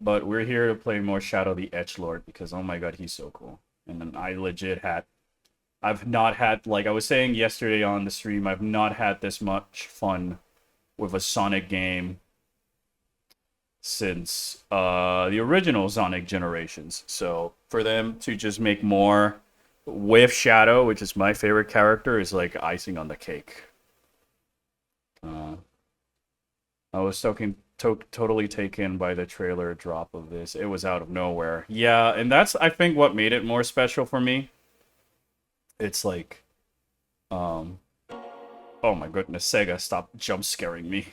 But we're here to play more Shadow the Edgelord because oh my god, he's so cool. And then I've not had, like I was saying yesterday on the stream, I've not had this much fun with a Sonic game since the original Sonic generations. So for them to just make more with Shadow, which is my favorite character, is like icing on the cake. I was totally taken by the trailer drop of this. It was out of nowhere. Yeah, and that's, I think, what made it more special for me. It's like, oh my goodness, Sega, stop jump scaring me.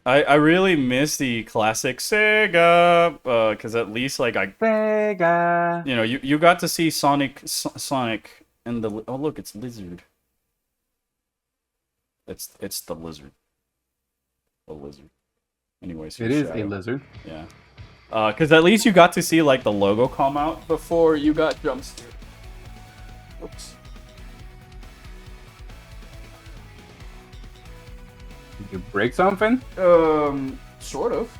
I really miss the classic Sega, because at least like Sega. you got to see Sonic and the, oh look, it's Lizard. It's the lizard. The lizard. Anyways, It is Shadow. a lizard. Yeah. Because at least you got to see like the logo come out before you got jump scared. Oops. Did you break something? Sort of.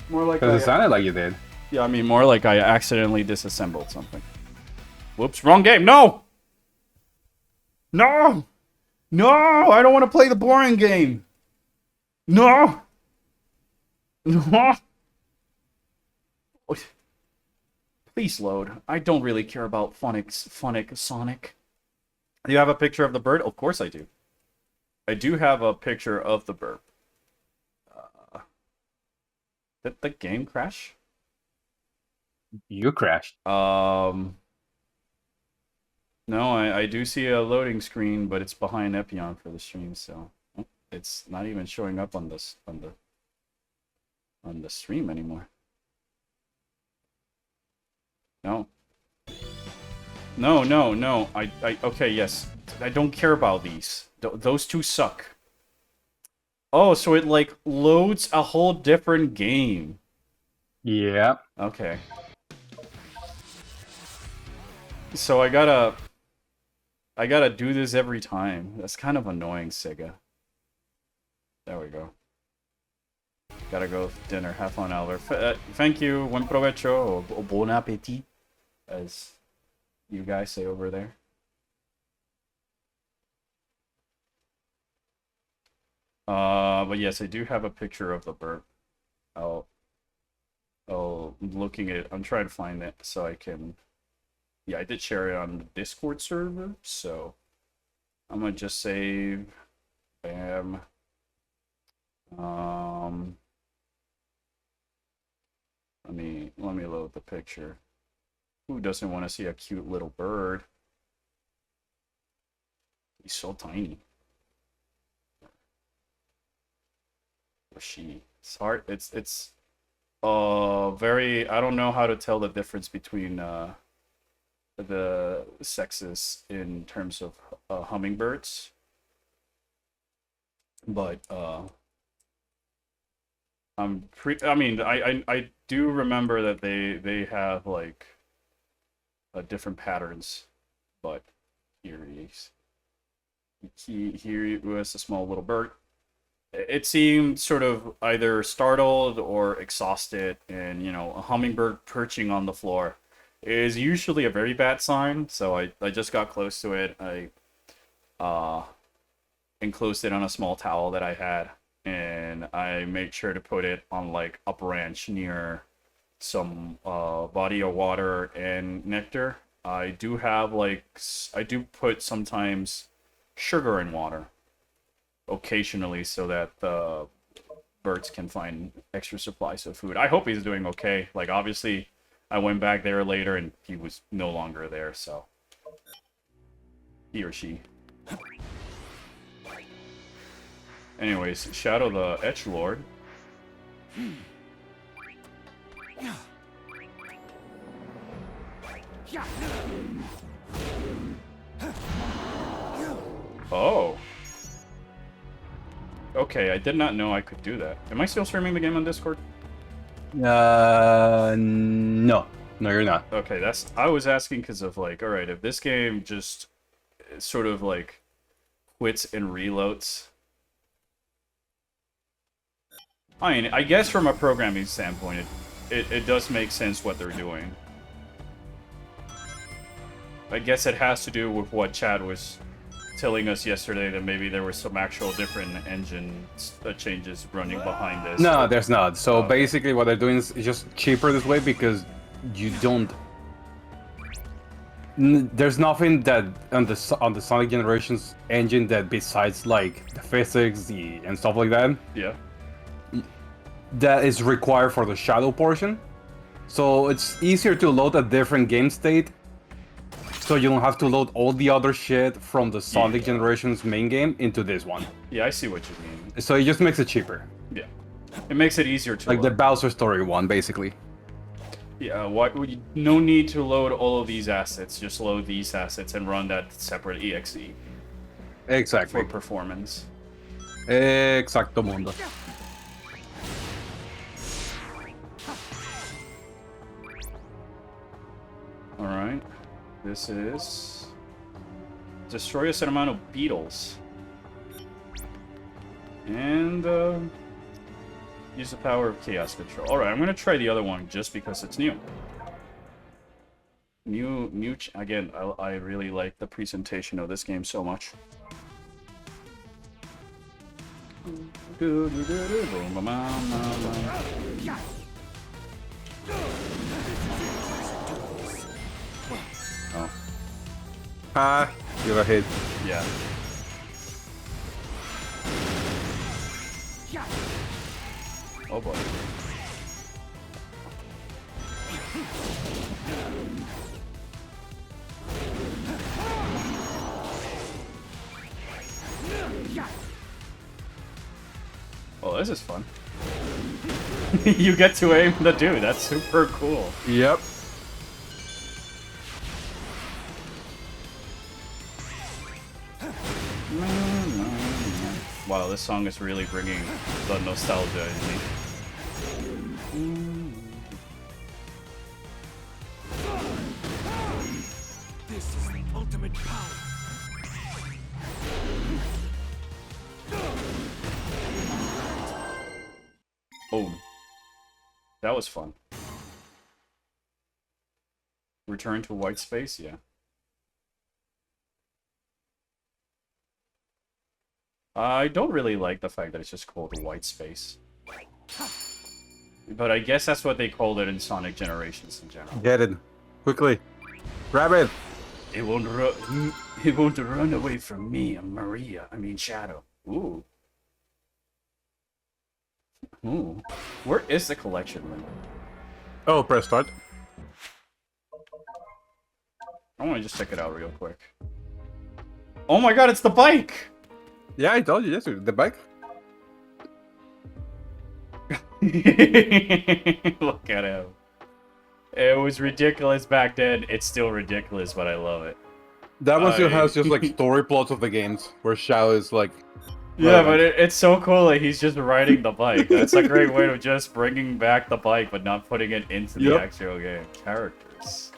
More like Because it sounded like you did. yeah, I mean more like I accidentally disassembled something. Whoops, wrong game. No! No! No! I don't want to play the boring game. No! No! Please load. I don't really care about phonic Sonic. Do you have a picture of the bird? Of course I do. I do have a picture of the bird. Did the game crash? You crashed. No, I do see a loading screen, but it's behind Orpheon for the stream, so it's not even showing up on this on the stream anymore. No. No. I okay, yes. I don't care about these. Those two suck. Oh, so it like loads a whole different game. Yeah. Okay. So I gotta do this every time. That's kind of annoying, Sega. There we go. Gotta go with dinner. Have fun, Albert. Thank you. Buen provecho or bon appetit, as you guys say over there. But yes, I do have a picture of the bird. I'm looking at it. I'm trying to find it so I can. Yeah, I did share it on the Discord server, so I'm gonna just save. Bam. Let me load the picture. Who doesn't want to see a cute little bird? He's so tiny. Or she. It's hard. It's very. I don't know how to tell the difference between the sexes in terms of hummingbirds, but I do remember that they have like different patterns, but here he was a small little bird. It seemed sort of either startled or exhausted, and a hummingbird perching on the floor is usually a very bad sign. So I just got close to it. I enclosed it on a small towel that I had, and I made sure to put it on like a branch near some body of water and nectar. I do have I do put sometimes sugar in water occasionally so that the birds can find extra supplies of food. I hope he's doing okay. Like obviously I went back there later and he was no longer there, so he or she. Anyways, Shadow the Edgelord. Oh. Okay, I did not know I could do that. Am I still streaming the game on Discord? No, you're not. Okay, I was asking because of like, alright, if this game just sort of like quits and reloads, I mean, I guess from a programming standpoint, it does make sense what they're doing. I guess it has to do with what Chad was telling us yesterday, that maybe there were some actual different engine changes running behind this. No, there's not. So Okay. basically, what they're doing is just cheaper this way because you don't. There's nothing that on the Sonic Generations engine that besides like the physics, and stuff like that, Yeah. that is required for the Shadow portion. So it's easier to load a different game state, so you don't have to load all the other shit from the Sonic Yeah. Generations main game into this one. Yeah, I see what you mean. So it just makes it cheaper. Yeah. It makes it easier to Like the load. Bowser story one, basically. Yeah, no need to load all of these assets. Just load these assets and run that separate EXE Exactly. for performance. Exacto mundo. Alright. This is... Destroy a set amount of beetles. And, use the power of chaos control. Alright, I'm gonna try the other one just because it's new. Again, I really like the presentation of this game so much. Oh, Ah, you're a hit. yeah. Oh boy. Well, this is fun. You get to aim the dude. That's super cool. Yep. Wow, this song is really bringing the nostalgia in me. This is the ultimate power. Boom. That was fun. Return to white space? Yeah. I don't really like the fact that it's just called white space. But I guess that's what they called it in Sonic Generations in general. Get it. Quickly. Grab it. It won't run away from me, Maria. I mean Shadow. Ooh. Ooh. Where is the collection limit? Oh, press start. I want to just check it out real quick. Oh my god, it's the bike! Yeah, I told you yesterday. The bike. Look at him. It was ridiculous back then. It's still ridiculous, but I love it. That one still I- has just like story plots of the games where Shadow is like. Yeah, but it's so cool that he's just riding the bike. That's a great way of just bringing back the bike, but not putting it into the Yep. actual game. Characters.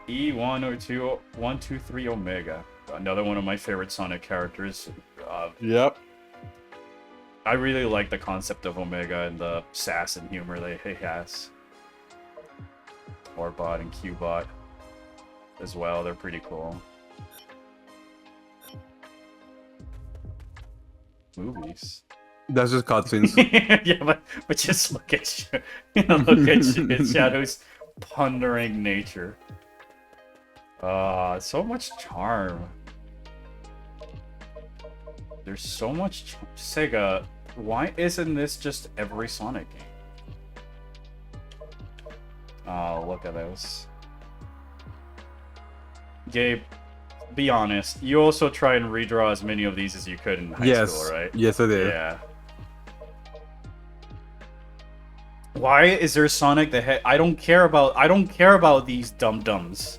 E1 or 2, 1, 2, 3 Omega. Another one of my favorite Sonic characters. Yep. I really like the concept of Omega and the sass and humor that he has. Orbot and Qbot as well. They're pretty cool. Movies. That's just cutscenes. Yeah, but just look at look at Shadow's pondering nature. So much charm. There's so much Sega. Why isn't this just every Sonic game? Oh, look at this. Gabe, be honest. You also try and redraw as many of these as you could in high Yes. school, right? Yes, I did. Yeah. Why is there Sonic the Hedgehog? I don't care about these dum-dums.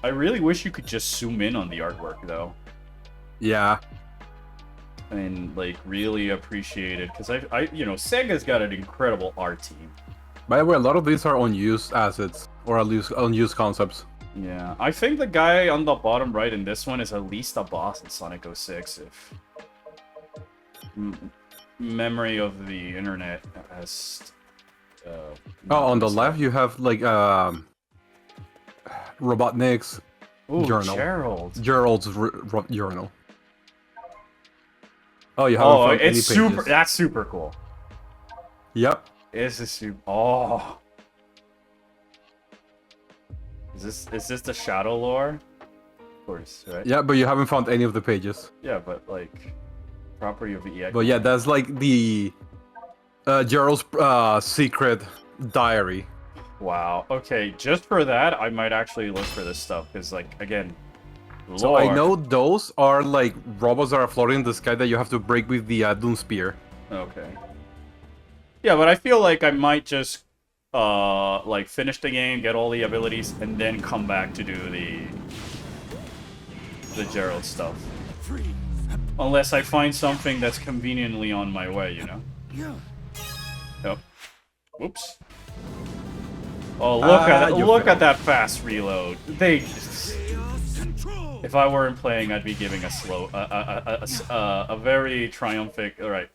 I really wish you could just zoom in on the artwork though. Yeah. And like really appreciate it, because Sega's got an incredible art team. By the way, a lot of these are unused assets or at least unused concepts. Yeah, I think the guy on the bottom right in this one is at least a boss in Sonic 06, if memory of the internet has. Oh, on the messed up. left you have like Robotnik's Ooh, journal. Gerald. Gerald's journal. Oh, you haven't Oh, found any it's pages. super. That's super cool. Yep. Is this super? Oh. Is this the Shadow lore? Of course, right? Yeah, but you haven't found any of the pages. Yeah, but like property of the EX. But yeah, that's like the Gerald's secret diary. Wow. Okay, just for that, I might actually look for this stuff because, like, again, lore. So I know those are like robots that are floating in the sky that you have to break with the Doom Spear. Okay. Yeah, but I feel like I might just like finish the game, get all the abilities, and then come back to do the Gerald stuff. Unless I find something that's conveniently on my way, you know. Yep. Whoops. Oh, look at that fast reload. They just... If I weren't playing, I'd be giving a slow, a very triumphant, alright,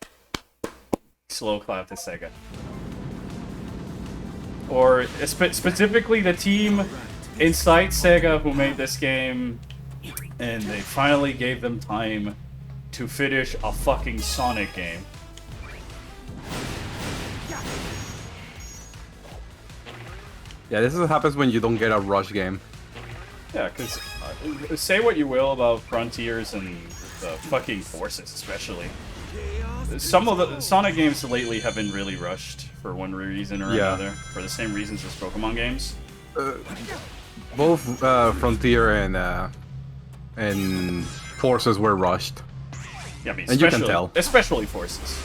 slow clap to Sega. Or specifically the team inside Sega who made this game, and they finally gave them time to finish a fucking Sonic game. Yeah, this is what happens when you don't get a rush game. Yeah, because say what you will about Frontiers and the fucking Forces, especially. Some of the Sonic games lately have been really rushed for one reason or another, for the same reasons as Pokemon games. Both Frontier and Forces were rushed. Yeah, I mean, and you can tell. Especially Forces.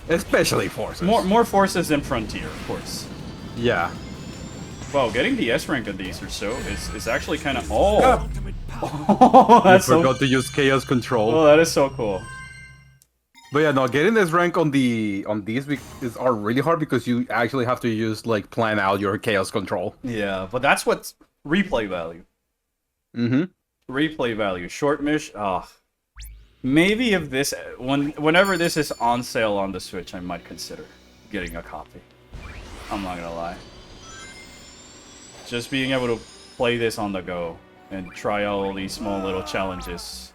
Especially Forces. More Forces than Frontier, of course. Yeah. Wow, getting the S rank of these or so is actually kind of... Oh! Ultimate power. Oh, that's You so... forgot to use Chaos Control. Oh, that is so cool. But yeah, no, getting this rank on these are really hard because you actually have to use like plan out your Chaos Control. Yeah, but that's what's replay value. Mm-hmm. Replay value. Short mish. Maybe if this whenever this is on sale on the Switch, I might consider getting a copy. I'm not gonna lie. Just being able to play this on the go and try out all these small little challenges.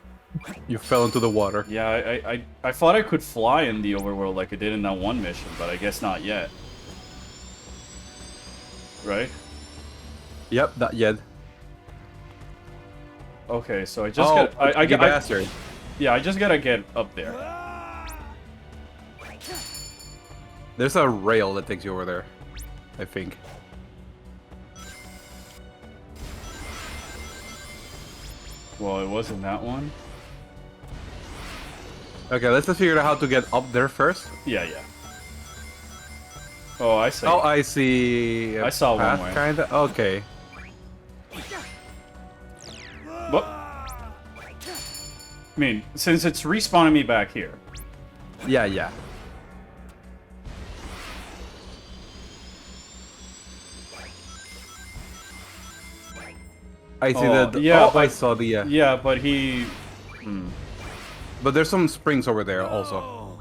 You fell into the water. Yeah, I thought I could fly in the overworld like I did in that one mission, but I guess not yet. Right? Yep, not yet. Okay, so I just get bastard. yeah, I just gotta get up there. There's a rail that takes you over there, I think. Well, it wasn't that one. Okay, let's just figure out how to get up there first. Yeah. Oh, I see. Oh, I see. I saw one way. Kinda. Okay. What? I mean, since it's respawning me back here. Yeah. I see that. yeah, Oh, I but- saw the. Yeah, but he... But there's some springs over there also.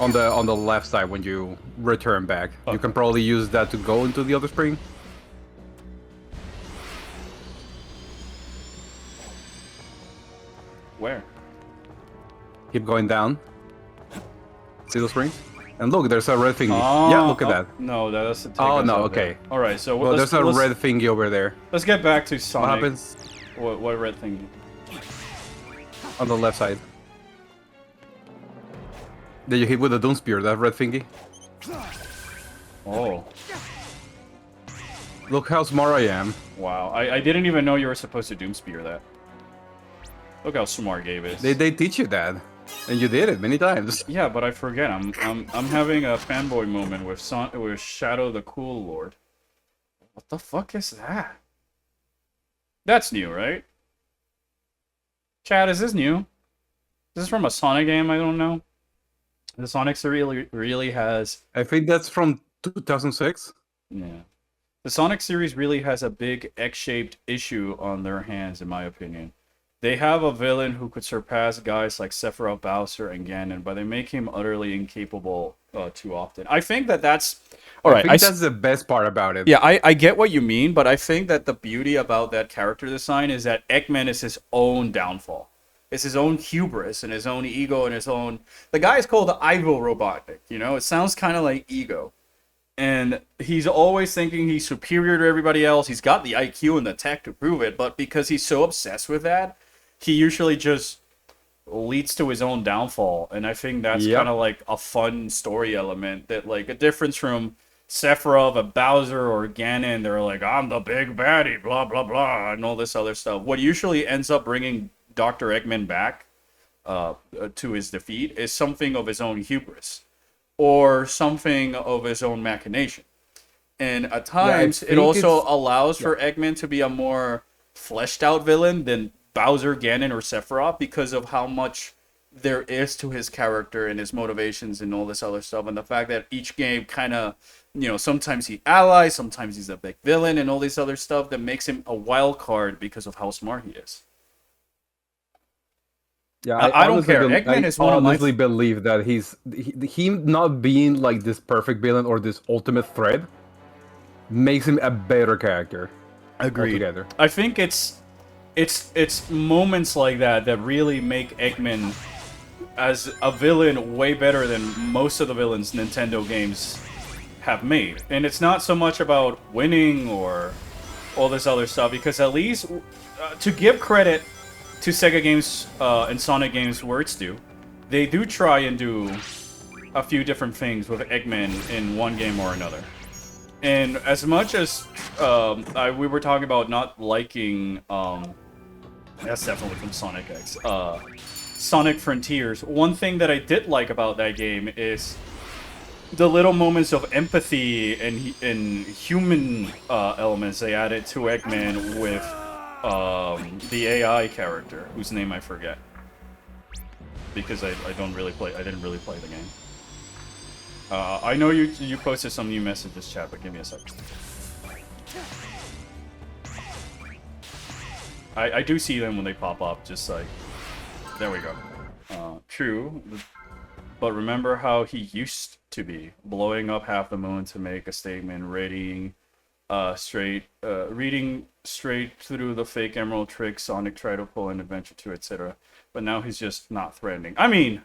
On the left side when you return back. You can probably use that to go into the other spring. Where? Keep going down. See those springs? And look, there's a red thingy. Oh, yeah, look at that. No, that doesn't take Oh, us no, up okay. there. Alright, so Well, let's, there's a let's, red thingy over there. let's get back to Sonic. What happens What red thing? on the left side? Did you hit with the Doom Spear, that red thingy? Oh, Look how smart I am. wow. I didn't even know you were supposed to Doom Spear that. Look how smart Gabe is. They teach you that. And you did it many times. Yeah, but I forget. I'm having a fanboy moment with Shadow the Cool Lord. What the fuck is that? That's new, right? Chad, is this new? Is this from a Sonic game? I don't know. The Sonic really has... I think that's from 2006. Yeah. The Sonic series really has a big X-shaped issue on their hands, in my opinion. They have a villain who could surpass guys like Sephiroth, Bowser, and Ganon, but they make him utterly incapable too often. I think that's all I right. think that's the best part about it. Yeah, I get what you mean, but I think that the beauty about that character design is that Eggman is his own downfall. It's his own hubris and his own ego and his own. The guy is called the Ivo Robotic. You know, it sounds kind of like ego. And he's always thinking he's superior to everybody else. He's got the IQ and the tech to prove it, but because he's so obsessed with that, he usually just leads to his own downfall. And I think that's Yep. kind of like a fun story element that, like, a difference from Sephiroth, a Bowser, or Ganon. They're like, I'm the big baddie, blah, blah, blah, and all this other stuff. What usually ends up bringing Dr. Eggman back to his defeat is something of his own hubris or something of his own machination. And at times, it also allows for Eggman to be a more fleshed out villain than Bowser, Ganon, or Sephiroth because of how much there is to his character and his motivations and all this other stuff. And the fact that each game kind of, you know, sometimes he allies, sometimes he's a big villain and all this other stuff that makes him a wild card because of how smart he is. Yeah, I don't honestly care. Eggman is one of my... honestly believe that him not being like this perfect villain or this ultimate threat makes him a better character. Agreed. Altogether. I think it's moments like that that really make Eggman as a villain way better than most of the villains Nintendo games have made. And it's not so much about winning or all this other stuff, because at least to give credit to Sega games and Sonic games where it's due, they do try and do a few different things with Eggman in one game or another. And as much as we were talking about not liking, that's definitely from Sonic X, Sonic Frontiers, one thing that I did like about that game is the little moments of empathy and human elements they added to Eggman with the AI character, whose name I forget, because I didn't really play the game. I know you posted some new messages, chat, but give me a second. I do see them when they pop up, just like, there we go. True, but remember how he used to be, blowing up half the moon to make a statement, reading straight through the fake emerald trick Sonic tried to pull in Adventure 2, etc. But now he's just not threatening. I mean,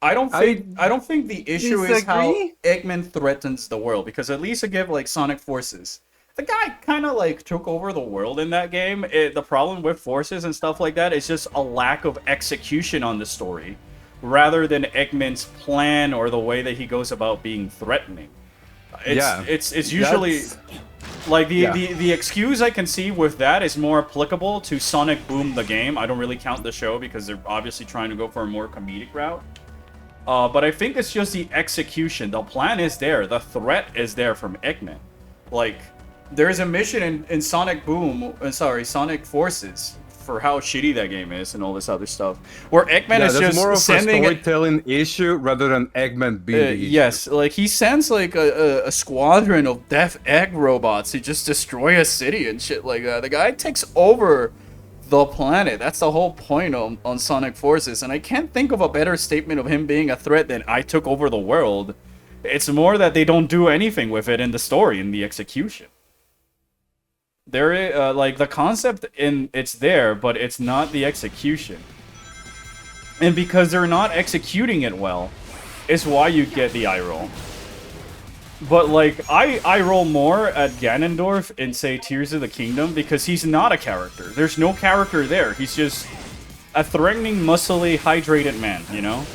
I don't think the issue is how Eggman threatens the world, because at least I give like Sonic Forces. The guy kind of like took over the world in that game. The problem with Forces and stuff like that is just a lack of execution on the story, rather than Eggman's plan or the way that he goes about being threatening. It's usually like the excuse I can see with that is more applicable to Sonic Boom the game. I don't really count the show because they're obviously trying to go for a more comedic route. But I think it's just the execution. The plan is there. The threat is there from Eggman. Like, there's a mission in Sonic Sonic Forces, for how shitty that game is and all this other stuff, where Eggman is just more of sending a storytelling issue rather than Eggman being the issue. Yes, like he sends like a squadron of death egg robots to just destroy a city and shit like that. The guy takes over the planet. That's the whole point on Sonic Forces, and I can't think of a better statement of him being a threat than I took over the world. It's more that they don't do anything with it in the story, in the execution. There, like, the concept it's there, but it's not the execution. And because they're not executing it well, is why you get the eye roll. But like, I roll more at Ganondorf in, say, Tears of the Kingdom, because he's not a character. There's no character there. He's just a threatening, muscly, hydrated man, you know?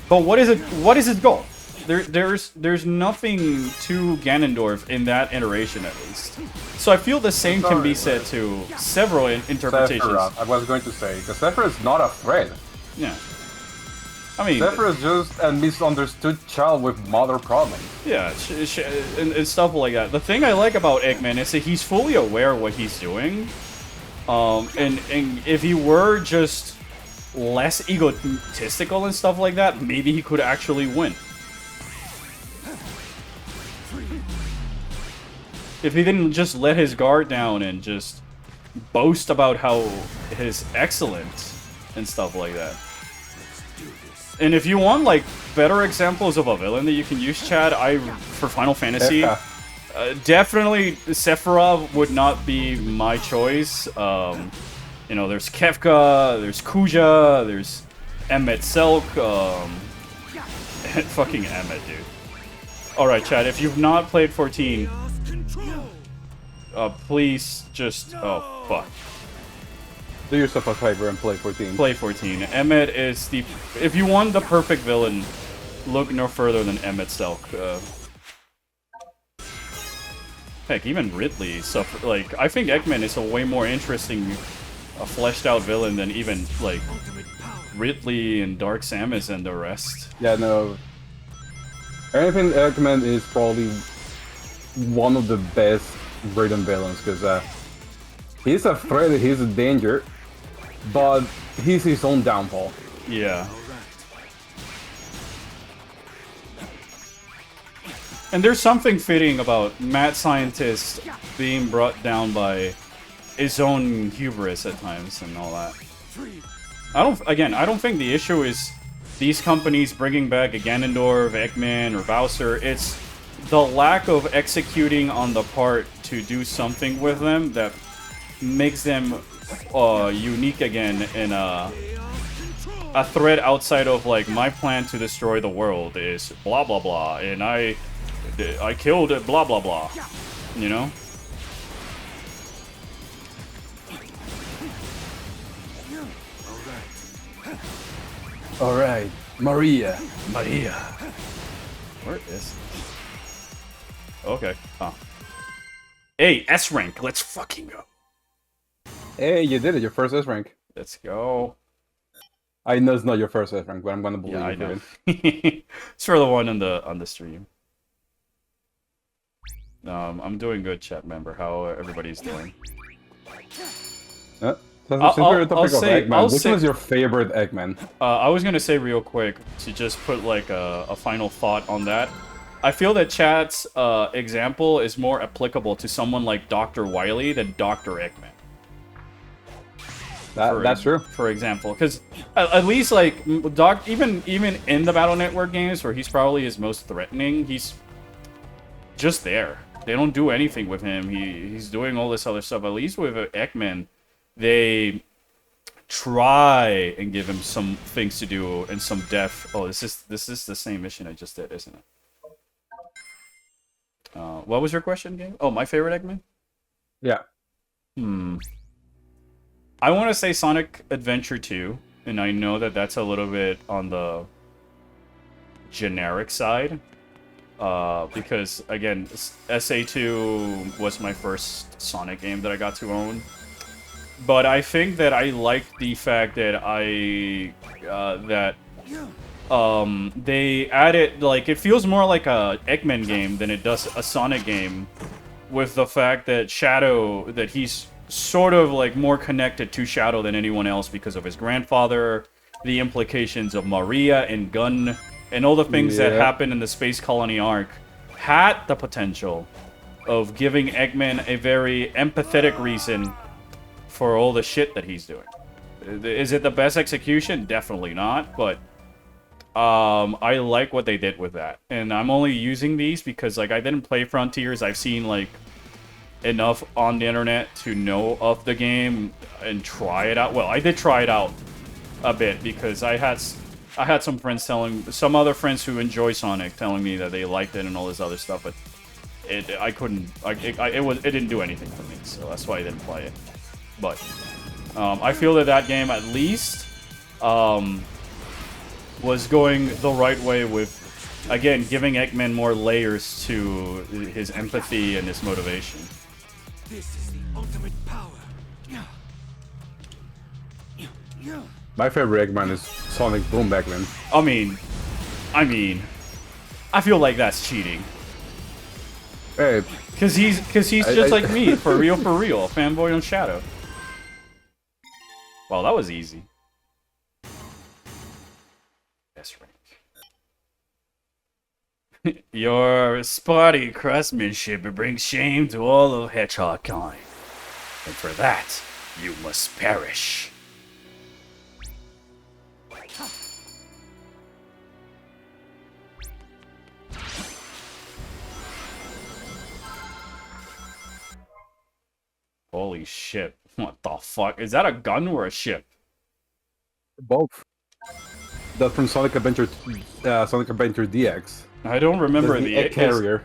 But what is his goal? There's nothing to Ganondorf in that iteration, at least. So I feel the same can be said to several interpretations. Sephiroth, I was going to say, because Sephiroth is not a threat. Yeah. I mean, Sephiroth is just a misunderstood child with mother problems. Yeah, and stuff like that. The thing I like about Eggman is that he's fully aware of what he's doing. And if he were just less egotistical and stuff like that, maybe he could actually win. if he didn't just let his guard down and just boast about how his excellent and stuff like that. And if you want like better examples of a villain that you can use, Chad, for Final Fantasy, definitely Sephiroth would not be my choice. You know, there's Kefka, there's Kuja, there's Emmet Selk, fucking Emmet, dude. Alright, Chad, if you've not played 14, please just... Oh, fuck. Do yourself a favor and play 14. Play 14. Emmet is the... If you want the perfect villain, look no further than Emmet Selk. Heck, even Ridley suffer... Like, I think Eggman is a way more interesting, fleshed out villain than even, like, Ridley and Dark Samus and the rest. Yeah, no. I think Eggman is probably one of the best written villains, because he's a threat, he's a danger, but he's his own downfall. Yeah. And there's something fitting about mad scientist being brought down by his own hubris at times and all that. I don't think the issue is these companies bringing back a Ganondorf, Eggman, or Bowser. It's the lack of executing on the part to do something with them that makes them unique again in a threat outside of like my plan to destroy the world is blah blah blah and I killed it blah blah blah, you know? Alright, Maria. Where is it? Okay. Huh. Hey, S rank, let's fucking go. Hey, you did it, your first S rank. Let's go. I know it's not your first S rank, but I'm gonna believe Yeah, I you know. for it. It's for the one on the stream. I'm doing good, chat member. How everybody's doing? Since we're on the topic of Eggman, which say- one is your favorite Eggman? I was gonna say real quick to just put like a final thought on that. I feel that Chad's example is more applicable to someone like Dr. Wily than Dr. Eggman. That's true. For example, because at least like even in the Battle Network games where he's probably his most threatening, he's just there. They don't do anything with him. He's doing all this other stuff. At least with Eggman, they try and give him some things to do and some depth. Oh, this is the same mission I just did, isn't it? What was your question, game? Oh, my favorite Eggman? Yeah. I want to say Sonic Adventure 2, and I know that that's a little bit on the generic side. Because, again, SA2 was my first Sonic game that I got to own. But I think that I like the fact that they added, like, it feels more like a Eggman game than it does a Sonic game, with the fact that Shadow, that he's sort of, like, more connected to Shadow than anyone else because of his grandfather, the implications of Maria and Gun, and all the things that happen in the Space Colony arc had the potential of giving Eggman a very empathetic reason for all the shit that he's doing. Is it the best execution? Definitely not, but I like what they did with that. And I'm only using these because, like, I didn't play Frontiers. I've seen, like, enough on the internet to know of the game and try it out. Well, I did try it out a bit because I had some friends some other friends who enjoy Sonic telling me that they liked it and all this other stuff, but it didn't do anything for me, so that's why I didn't play it. But I feel that game at least was going the right way with, again, giving Eggman more layers to his empathy and his motivation. This is the ultimate power. My favorite Eggman is Sonic Boom Eggman. I mean, I feel like that's cheating. Hey, Cause he's just like me, for real, fanboy on Shadow. Well, that was easy. S rank. Your spotty craftsmanship brings shame to all of hedgehog kind, and for that, you must perish. Holy shit. What the fuck? Is that a gun or a ship? Both. That's from Sonic Adventure DX. I don't remember That's the egg carrier.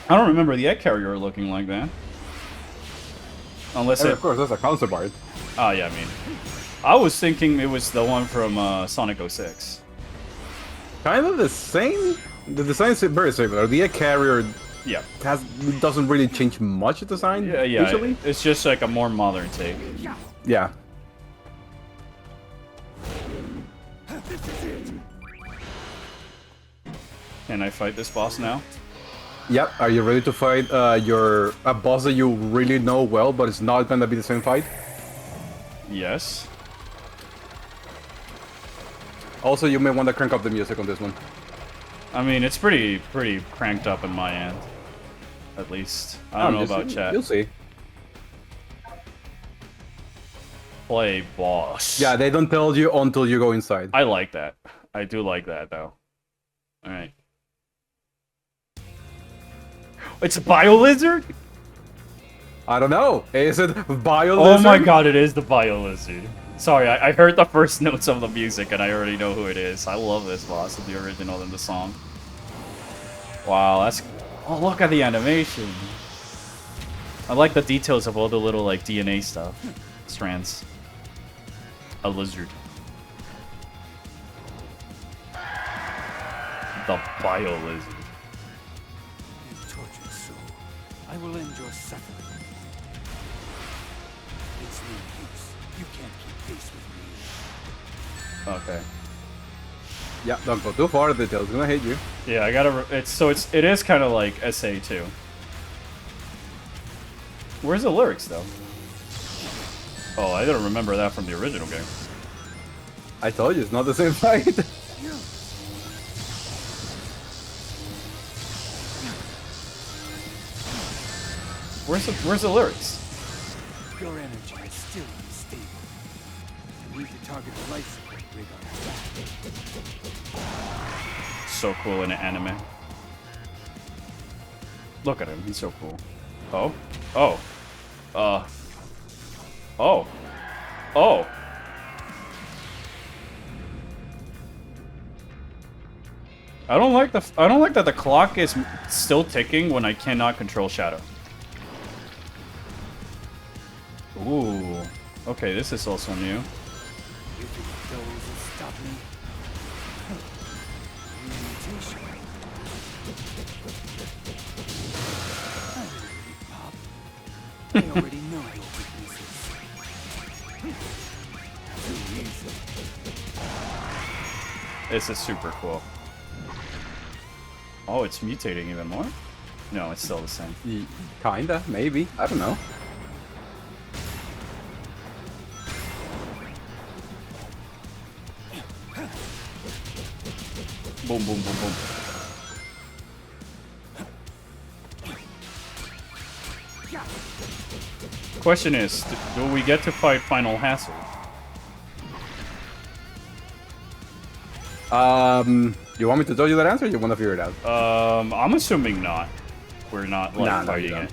I don't remember the egg carrier looking like that. Unless And it... of course, that's a concept art. Oh, yeah, I mean... I was thinking it was the one from Sonic 06. Kind of the same. The design is very similar. The egg carrier Yeah. doesn't really change much of design. Yeah, yeah. Usually. It's just like a more modern take. Yeah. This is it. Can I fight this boss now? Yep. Are you ready to fight a boss that you really know well, but it's not gonna be the same fight? Yes. Also, you may want to crank up the music on this one. I mean, it's pretty cranked up in my end. At least. I don't know about chat. You'll see. Play boss. Yeah, they don't tell you until you go inside. I like that. I do like that, though. Alright. It's a bio lizard? I don't know. Is it bio Oh lizard? my god, it is the bio lizard. Sorry, I heard the first notes of the music and I already know who it is. I love this boss of the original and the song. Wow, that's... Oh, look at the animation. I like the details of all the little, like, DNA stuff. Strands. A lizard. The bio lizard. You tortured soul. I will end your suffering. It's no use. You can't keep pace with me. Okay. Yeah, don't go too far. The tail's gonna hit you. Yeah, I gotta... It is kind of like SA too. Where's the lyrics, though? Oh, I don't remember that from the original game. I told you, it's not the same fight. Where's the lyrics? Your energy is still unstable. You need to target the life support rig on your back. So cool in an anime. Look at him, he's so cool. Oh? Oh. Oh. Oh. I don't like that the clock is still ticking when I cannot control Shadow. Ooh. Okay, this is also new. You think those will stop me? Mutation. Pop. I already know your weaknesses. Too easy. This is super cool. Oh, it's mutating even more? No, it's still the same. Kinda, maybe. I don't know. Boom, boom, boom, boom. Question is, do we get to fight Final Hazard? You want me to tell you that answer? Or you want to figure it out? I'm assuming not. We're not like Nah, no, fighting you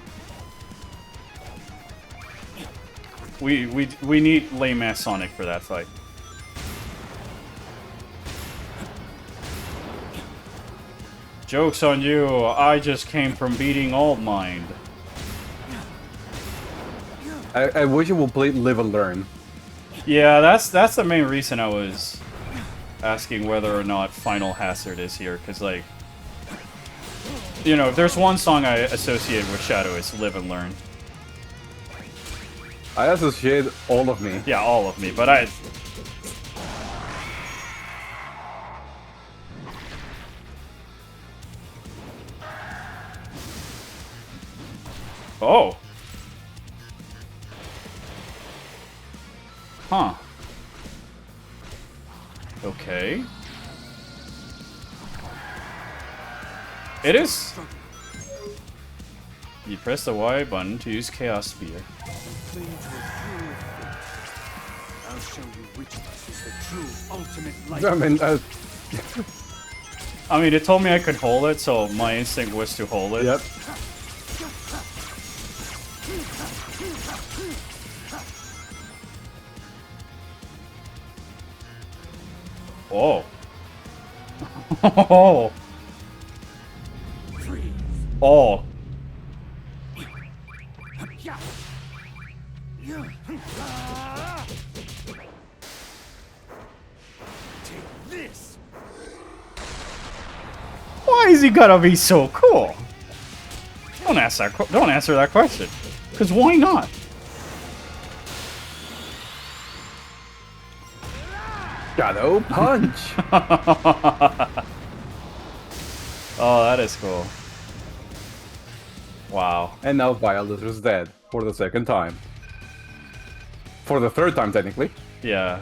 it. We need lame ass Sonic for that fight. Joke's on you, I just came from beating Old Mind. I wish you would play Live and Learn. Yeah, that's the main reason I was asking whether or not Final Hazard is here, because, like, you know, if there's one song I associate with Shadow, it's Live and Learn. I associate all of me. Yeah, all of me, but I... Oh! Huh. Okay. It is. You press the Y button to use Chaos Spear. Cling to a cruel fate. I'll show you which of us is the true ultimate light. I mean, I mean, it told me I could hold it, so my instinct was to hold it. yep. Oh. Oh. Freeze. Oh. Take this. Why is he gonna be so cool? Don't answer that question. Cause why not? Shadow punch. Oh, that is cool. Wow. And now Violet is dead for the second time. For the third time, technically. Yeah.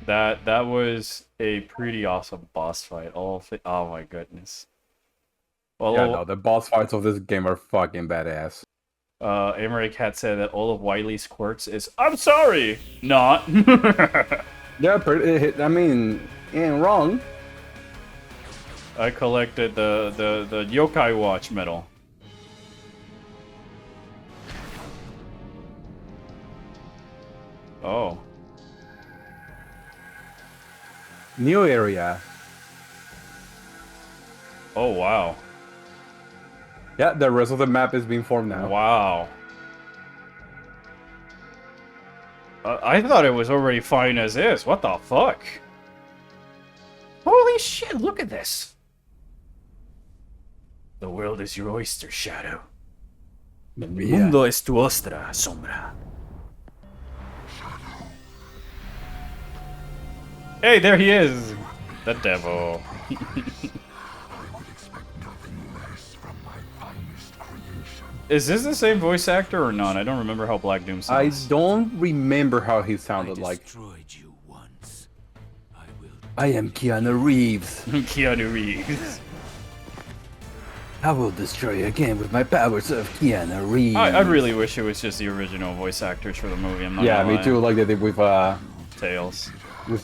That was a pretty awesome boss fight. Oh my goodness. Well, Yeah, no, the boss fights of this game are fucking badass. Emery Cat said that all of Wiley's quirks is I'm sorry, not. Yeah, I mean, ain't wrong. I collected the Yokai Watch medal. Oh. New area. Oh wow. Yeah, the rest of the map is being formed now. Wow. I thought it was already fine as is. What the fuck? Holy shit, look at this. The world is your oyster, Shadow. El mundo es tu ostra, Sombra. Hey, there he is! The devil. Is this the same voice actor or not? I don't remember how Black Doom I sounds. don't remember how he I sounded like. destroyed you once. I will. I am Keanu Reeves. Keanu Reeves. I will destroy you again with my powers of Keanu Reeves. I really wish it was just the original voice actors for the movie. I'm not Yeah, gonna me lie. too. Like they did with Tails.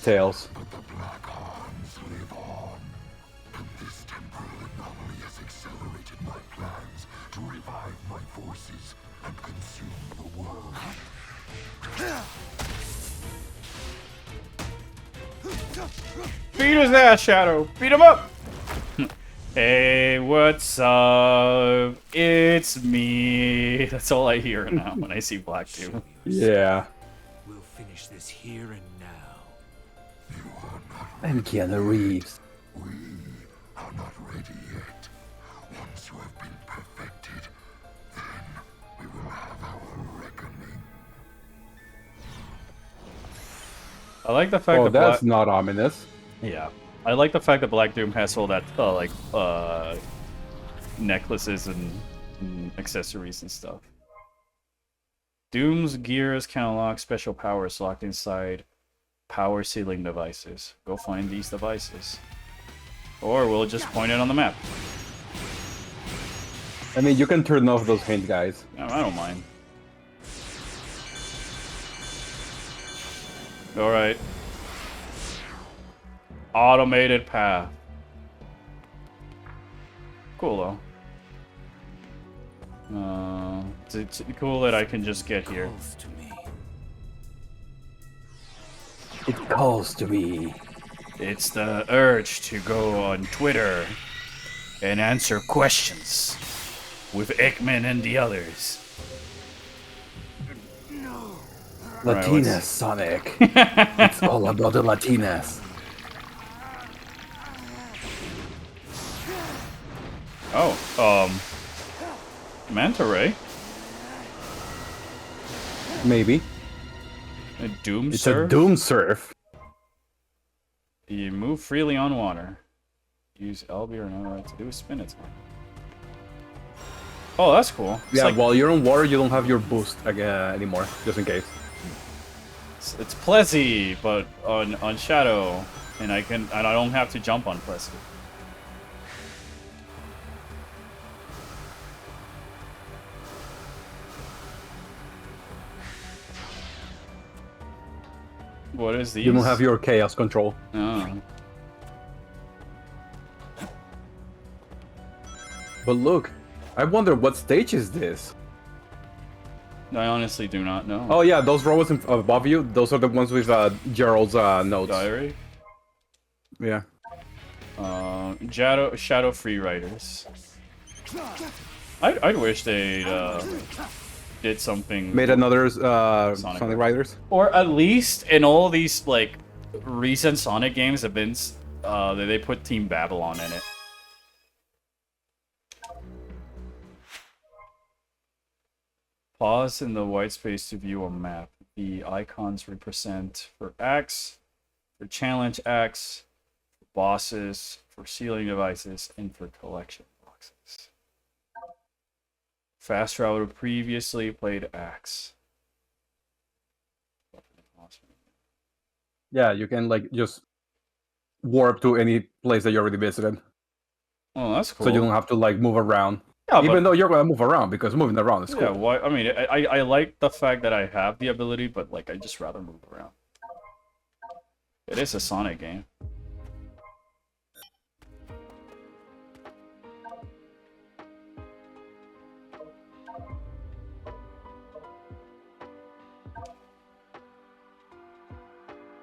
Tails. But the Black Arms live on. And this temporal anomaly has accelerated my plans to revive my forces and consume the world. Beat his ass, Shadow. Beat him up. Hey, what's up? It's me. That's all I hear now when I see Black Doom. Yeah. We'll finish this here and now. You are not. I'm Keanu Reeves. We are not ready yet. Once you have been perfected, then we will have our reckoning. I like the fact Oh, that that's Black... not ominous. Yeah. I like the fact that Black Doom has all that, necklaces and accessories and stuff. Doom's gears can unlock special powers locked inside power sealing devices. Go find these devices. Or we'll just point it on the map. I mean, you can turn off those hint guys. I don't mind. Alright. Automated path. Cool though. It's cool that I can just get here. Calls to me. It calls to me. It's the urge to go on Twitter and answer questions with Ekman and the others. Latinas, Sonic. It's all about the Latinas. Oh, Manta Ray? Maybe. A Doom It's Surf? a Doom Surf. You move freely on water. Use LB or no to do a spin attack. Oh, that's cool. It's Yeah, like, while you're on water, you don't have your boost anymore, just in case. it's Plessy, but on Shadow, and I don't have to jump on Plessy. What is these? You don't have your chaos control. Oh. But look, I wonder what stage is this? I honestly do not know. Oh yeah, those robots above you, those are the ones with Gerald's notes. Diary? Yeah. Shadow Free Riders. I wish they did something. Made another Sonic Riders. Or at least in all these like recent Sonic games have been they put Team Babylon in it. Pause in the white space to view a map. The icons represent for X, for challenge X, for bosses, for sealing devices, and for collection boxes. Fast travel to previously played X. Yeah, you can like just warp to any place that you already visited. Oh, that's cool. So you don't have to like move around. Yeah, even though you're gonna move around, because moving around is cool. Yeah, why? I mean, I like the fact that I have the ability, but like I just rather move around. It is a Sonic game.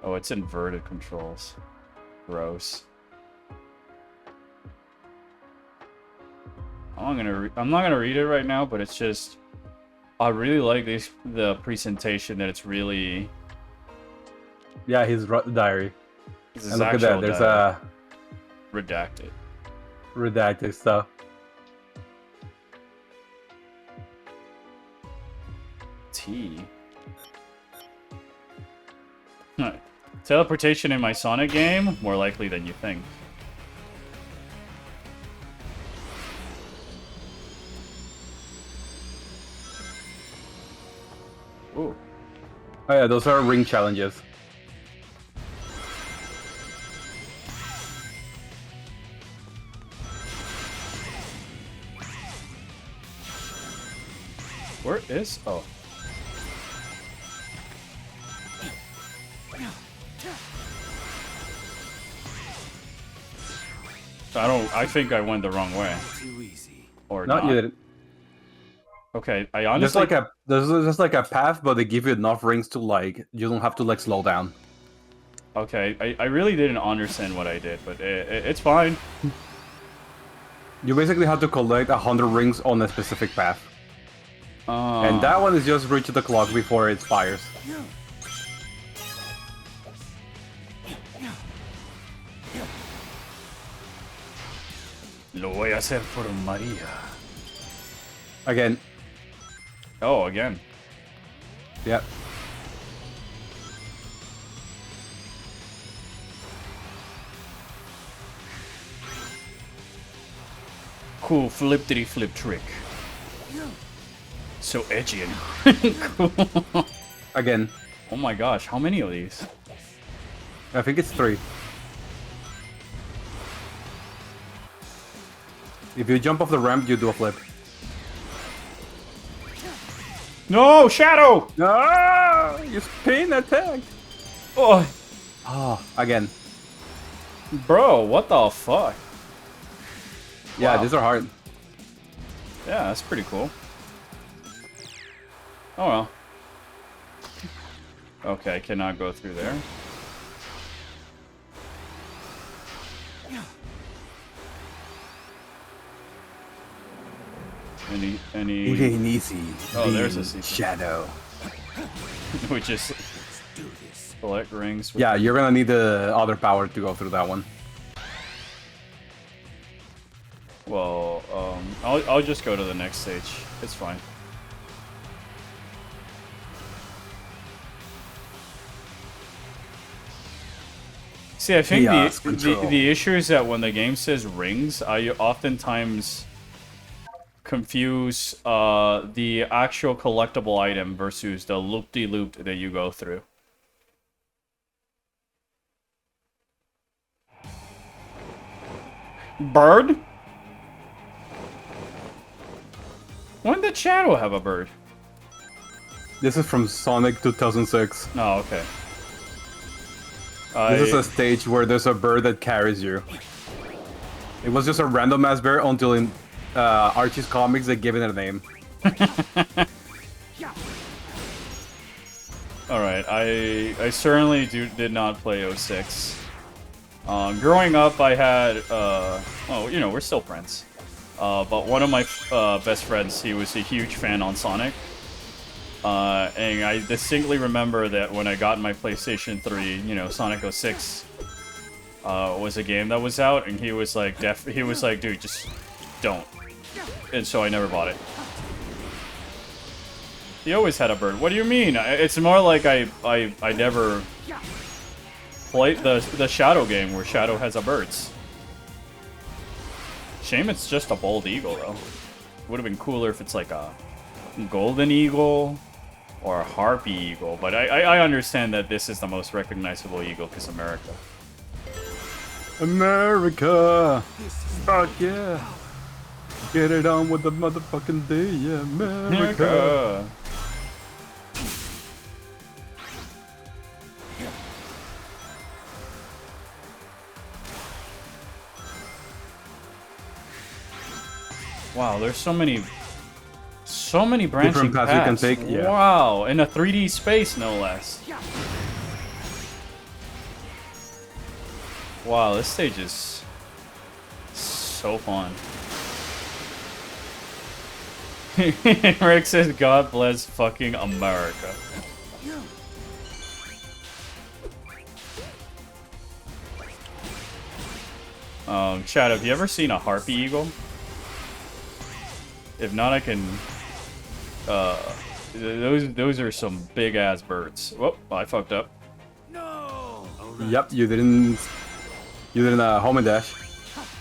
Oh, it's inverted controls. Gross. I'm not gonna read it right now, but it's just I really like the presentation that it's really. Yeah, his diary. This And is look at that. There's a redacted. redacted stuff. T. Teleportation in my Sonic game? More likely than you think. Ooh. Oh yeah, those are ring challenges. Where is... Oh. I think I went the wrong way. Too easy. Or No, not. you didn't. Okay, I honestly... There's just like a path, but they give you enough rings to like, you don't have to like slow down. Okay, I really didn't understand what I did, but it's fine. You basically have to collect 100 rings on a specific path. And that one is just reach the clock before it expires. Lo voy a hacer por María. Again. Oh, again. Yep. Cool flip trick. So edgy and cool. Again. Oh my gosh, how many of these? I think it's 3. If you jump off the ramp, you do a flip. No, Shadow! Ah! You spin attack! Oh, Oh, again. bro, what the fuck? Yeah, Wow. these are hard. Yeah, that's pretty cool. Oh well. Okay, I cannot go through there. Any easy. Oh, there's a secret. shadow. we just select rings with Yeah, you're gonna need the other power to go through that one. well, I'll just go to the next stage. It's fine. See, I think Chaos the control. issue is that when the game says rings, I oftentimes confuse the actual collectible item versus the loop-de-loop that you go through. Bird? When did Shadow have a bird? This is from Sonic 2006. Oh, okay. This is I a stage where there's a bird that carries you. It was just a random ass bird until in Archie's comics they gave it a name. all right. I certainly did not play 06. Growing up, I had oh, you know, we're still friends. But one of my best friends, he was a huge fan on Sonic. And I distinctly remember that when I got my PlayStation 3, you know, Sonic 06 was a game that was out, and he was like, dude, just don't. And so I never bought it. He always had a bird. What do you mean? It's more like I never played the Shadow game where Shadow has a birds. Shame it's just a bald eagle, though. Would have been cooler if it's like a golden eagle or a harpy eagle, but I understand that this is the most recognizable eagle because America. America! Fuck yeah! Get it on with the motherfucking day, yeah, America! Wow, there's so many branching Different paths you can paths. take, yeah. Wow, in a 3D space, no less. Wow, this stage is so fun. Rick says, God bless fucking America. Chad, have you ever seen a harpy eagle? If not, I can... those are some big-ass birds. Whoop, I fucked up. No! Yep, you didn't home and dash.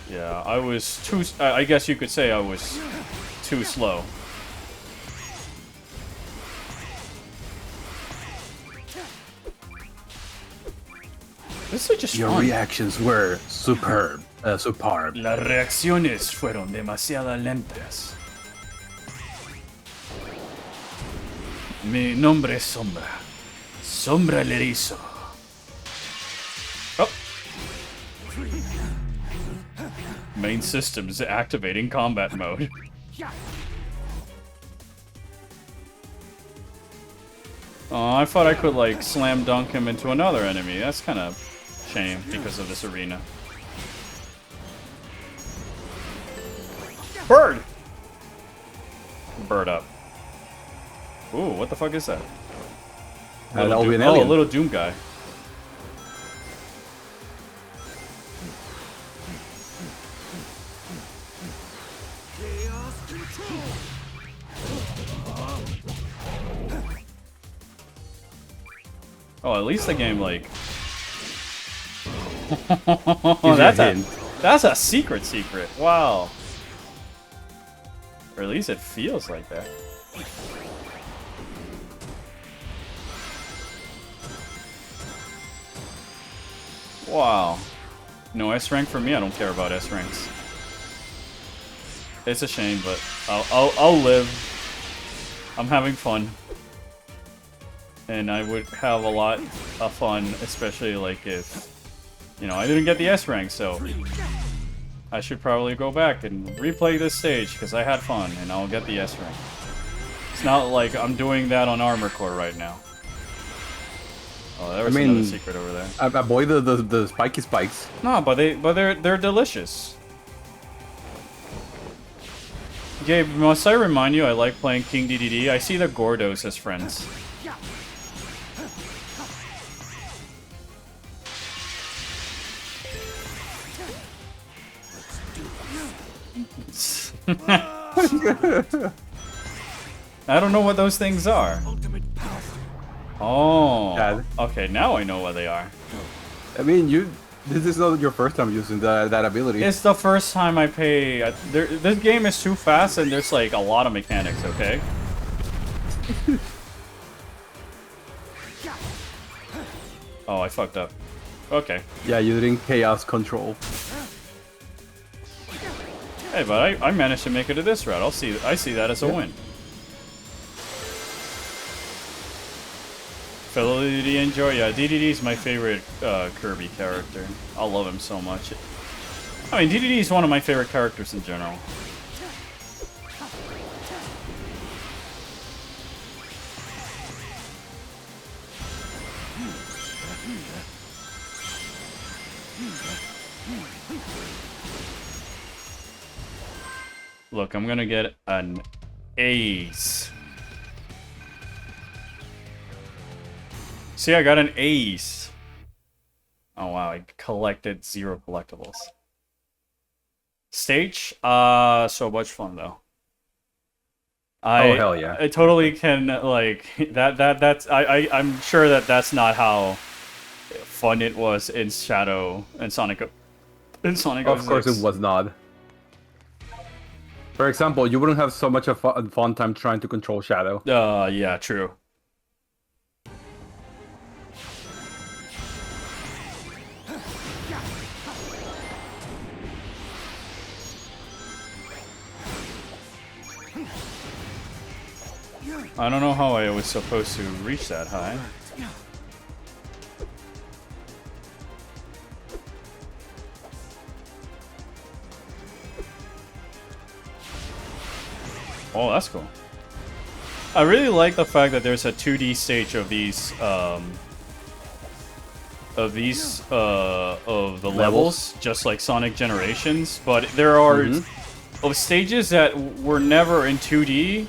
Yeah, I was too... I guess you could say I was too slow. This is just Your fun. reactions were superb. Superb. Las reacciones fueron demasiado lentas. Mi nombre es Sombra. Sombra el erizo. Oh. Main systems activating combat mode. Oh, I thought I could, like, slam dunk him into another enemy. That's kind of shame because of this arena. Bird! Bird up. Ooh, what the fuck is that? That'll be an Oh, a alien. little Doom guy. Chaos control! Oh, at least the game, like... you that's a a, hint. that's a secret. Wow. Or at least it feels like that. Wow. No S rank for me. I don't care about S ranks. It's a shame, but I'll live. I'm having fun. And I would have a lot of fun, especially like if, you know, I didn't get the S rank, so I should probably go back and replay this stage because I had fun and I'll get the S rank. It's not like I'm doing that on Armor Core right now. Oh, there was another secret over there. Avoid the spiky spikes. No, but they're delicious. Gabe, must I remind you I like playing King DDD? I see the Gordos as friends. I don't know what those things are. Ultimate power. Oh. Yeah. Okay, now I know what they are. I mean, this is not your first time using that ability. It's the first time I pay... this game is too fast and there's like a lot of mechanics, okay? Oh, I fucked up. Okay. Yeah, using chaos control. Hey, but I managed to make it to this route. I see that as a win. Fidelity and Joy. Yeah, DDD is my favorite Kirby character. I love him so much. I mean, DDD is one of my favorite characters in general. Look, I'm gonna get an ace. See, I got an ace. Oh wow, I collected 0 collectibles. Stage? So much fun though. Oh hell yeah. I totally can like I'm sure that that's not how fun it was in Shadow and Sonic Of course 06. it was not. For example, you wouldn't have so much of a fun time trying to control Shadow. Yeah, true. I don't know how I was supposed to reach that high. Oh, that's cool. I really like the fact that there's a 2D stage of these of the levels, just like Sonic Generations, but there are of stages that were never in 2D,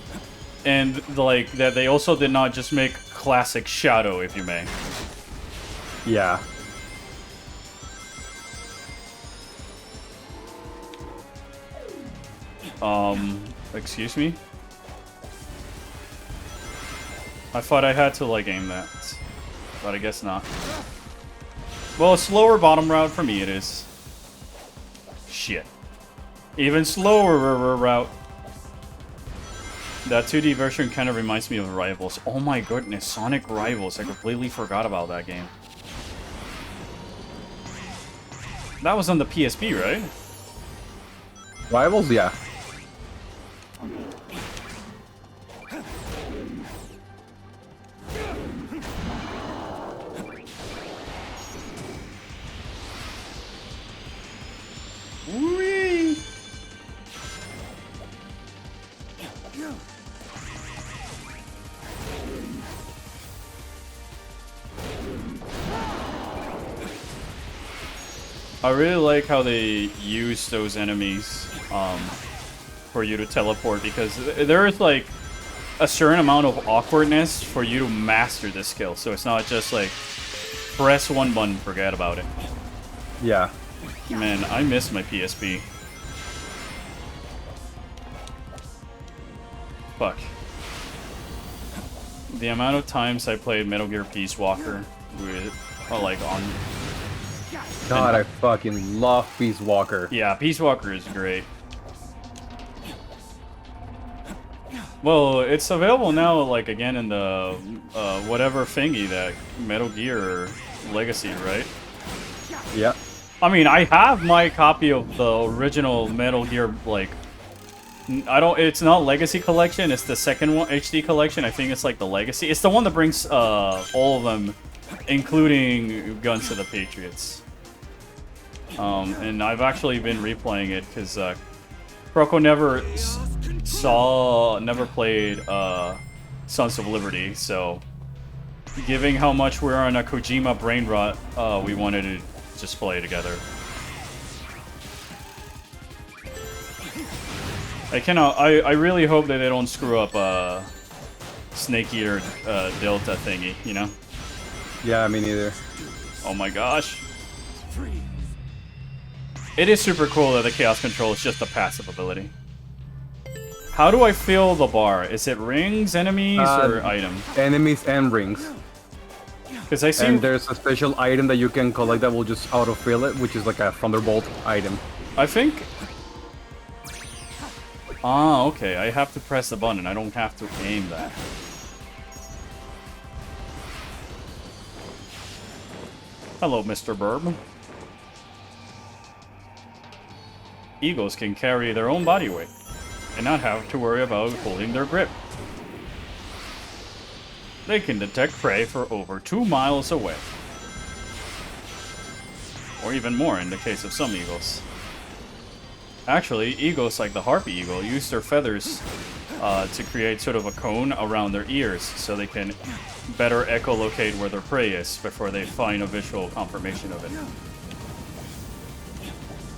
and like that they also did not just make classic Shadow, if you may. Yeah. Excuse me? I thought I had to like aim that, but I guess not. Well, a slower bottom route for me it is. Shit. Even slower route. That 2D version kind of reminds me of Rivals. Oh my goodness, Sonic Rivals. I completely forgot about that game. That was on the PSP, right? Rivals, yeah. Whee! I really like how they use those enemies for you to teleport, because there is like a certain amount of awkwardness for you to master this skill, so it's not just like press one button, forget about it. Yeah. Man, I miss my PSP. Fuck. The amount of times I played Metal Gear Peace Walker with, like, on... God, I fucking love Peace Walker. Yeah, Peace Walker is great. Well, it's available now, like, again in the, whatever thingy, that Metal Gear Legacy, right? Yeah. I mean, I have my copy of the original Metal Gear, like... it's not Legacy Collection, it's the second one, HD Collection. I think it's like the Legacy. It's the one that brings all of them, including Guns to the Patriots. And I've actually been replaying it because Croco never never played Sons of Liberty, so given how much we're on a Kojima brain rot, we wanted to just play together. I really hope that they don't screw up Snake Eater Delta thingy, you know? Yeah, me neither. Oh my gosh. It is super cool that the Chaos Control is just a passive ability. How do I fill the bar? Is it rings, enemies, or items? Enemies and rings. Because I see... And there's a special item that you can collect that will just autofill it, which is like a Thunderbolt item. I think... Ah, okay. I have to press the button. I don't have to aim that. Hello, Mr. Burb. Eagles can carry their own body weight and not have to worry about holding their grip. They can detect prey for over 2 miles away. Or even more in the case of some eagles. Actually, eagles like the harpy eagle use their feathers to create sort of a cone around their ears so they can better echolocate where their prey is before they find a visual confirmation of it.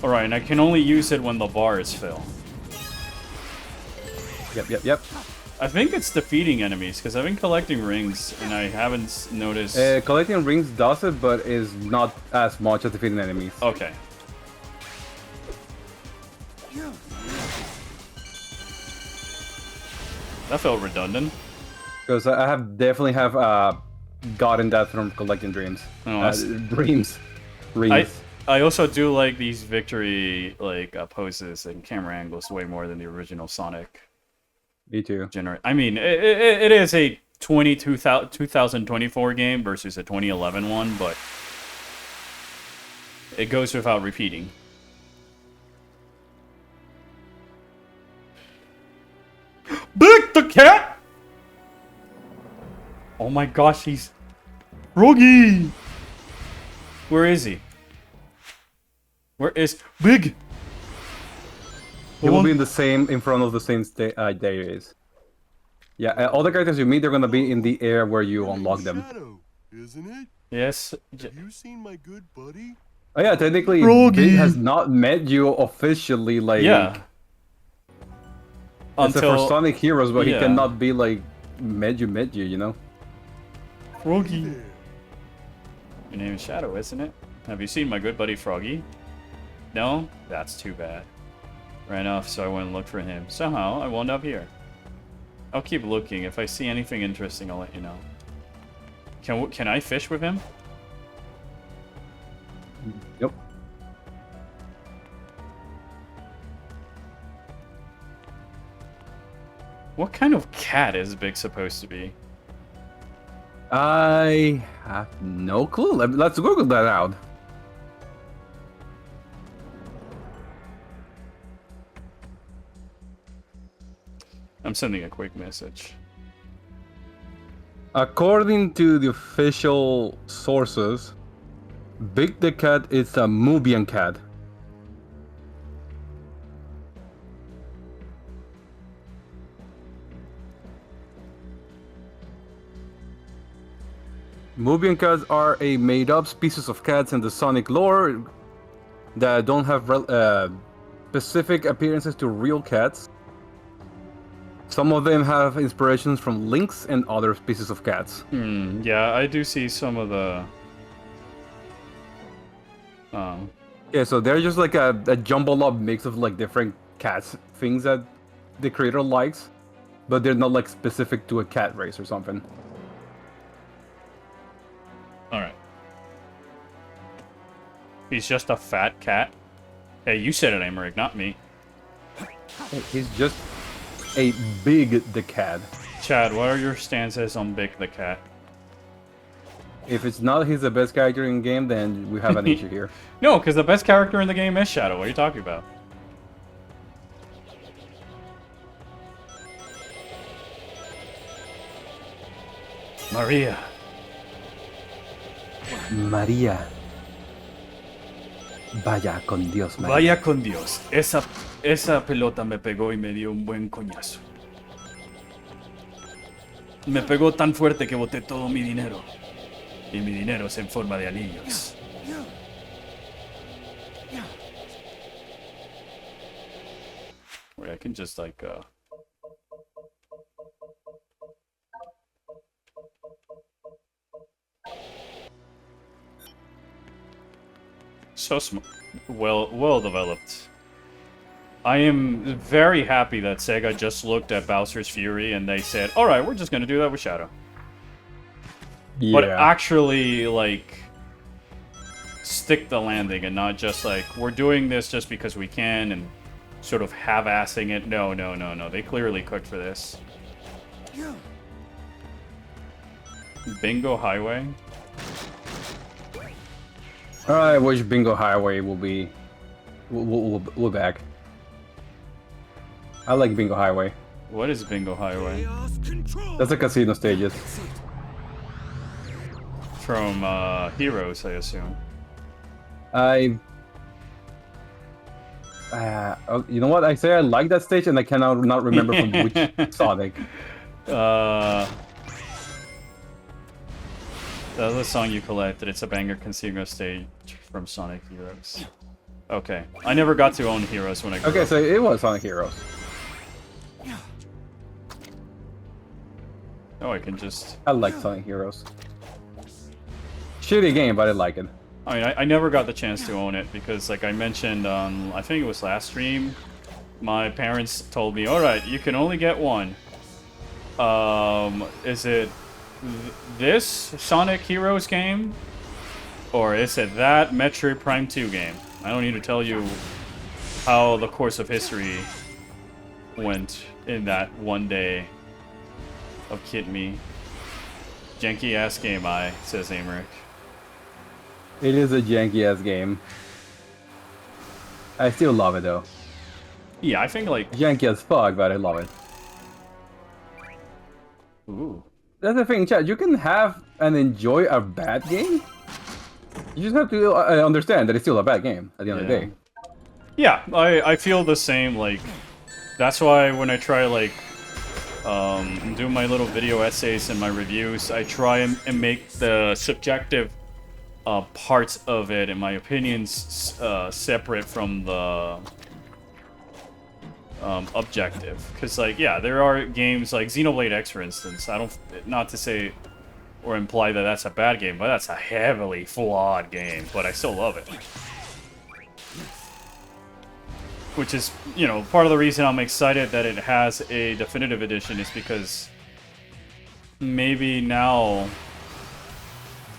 Alright, and I can only use it when the bars fill. Yep. I think it's defeating enemies, because I've been collecting rings, and I haven't noticed... Collecting rings does it, but is not as much as defeating enemies. Okay. That felt redundant. Because I definitely have gotten that from collecting dreams. Oh, Dreams. Rings. I also do like these victory poses and camera angles way more than the original Sonic. Me too. I mean, it is a 2024 game versus a 2011 one, but it goes without repeating. Big the cat! Oh my gosh, he's... Froggy! Where is he? Where is Big? He will be in front of the same days. Yeah, all the characters you meet, they're gonna be in the area where you unlock them. Shadow, isn't it? Yes. Have you seen my good buddy? Oh yeah, technically, Froggy. Big has not met you officially, like... Yeah. Except for Sonic Heroes, but yeah. he cannot be like, met you, you know? Froggy. There. Your name is Shadow, isn't it? Have you seen my good buddy Froggy? No? That's too bad. Ran off, so I went and looked for him. Somehow, I wound up here. I'll keep looking. If I see anything interesting, I'll let you know. Can I fish with him? Yep. What kind of cat is Big supposed to be? I have no clue. Let's Google that out. I'm sending a quick message. According to the official sources, Big the cat is a Mubian cat. Mubian cats are a made-up species of cats in the Sonic lore that don't have specific appearances to real cats. Some of them have inspirations from lynx and other species of cats. Yeah, I do see some of the... Yeah, so they're just like a jumbled up mix of like different cats, things that the creator likes, but they're not like specific to a cat race or something. Alright. He's just a fat cat? Hey, you said it, Americ, not me. He's just a Big the cat. Chad, what are your stances on Big the cat? If it's not he's the best character in the game, then we have an issue here. No, because the best character in the game is Shadow. What are you talking about? Maria. María. Vaya con Dios, María. Vaya con Dios. Esa pelota me pegó y me dio un buen coñazo. Me pegó tan fuerte que boté todo mi dinero. Y mi dinero es en forma de anillos. Wait, I can just like so well developed. I am very happy that Sega just looked at Bowser's Fury and they said, "All right, we're just gonna do that with Shadow." Yeah. But actually, like, stick the landing and not just like we're doing this just because we can and sort of half-assing it. No. They clearly cooked for this. Bingo Highway. I wish Bingo Highway will be will back. I like Bingo Highway. What is Bingo Highway? Chaos control. That's the casino stages. from Heroes, I assume. You know what? I say I like that stage, and I cannot not remember from which Sonic. That was a song you collected. It's a banger considering a stage from Sonic Heroes. Okay. I never got to own Heroes when I grew Okay, up. so it was Sonic Heroes. Oh, I can just... I like Sonic Heroes. Shitty game, but I like it. I mean, I never got the chance to own it because, like I mentioned on, I think it was last stream, my parents told me, alright, you can only get one. Is it this Sonic Heroes game? Or is it that Metroid Prime 2 game? I don't need to tell you how the course of history went in that one day of Kid Me. Janky ass game, says Amric. It is a janky-ass game. I still love it, though. Yeah, I think like... Janky as fuck, but I love it. Ooh. That's the thing, Chad. You can have and enjoy a bad game. You just have to understand that it's still a bad game at the end of the day. Yeah, I feel the same, like... That's why when I try, like... do my little video essays and my reviews, I try and make the subjective parts of it and my opinions separate from the objective. Because, like, yeah, there are games like Xenoblade X, for instance. I don't, not to say or imply that that's a bad game, but that's a heavily flawed game. But I still love it. Which is, you know, part of the reason I'm excited that it has a definitive edition is because maybe now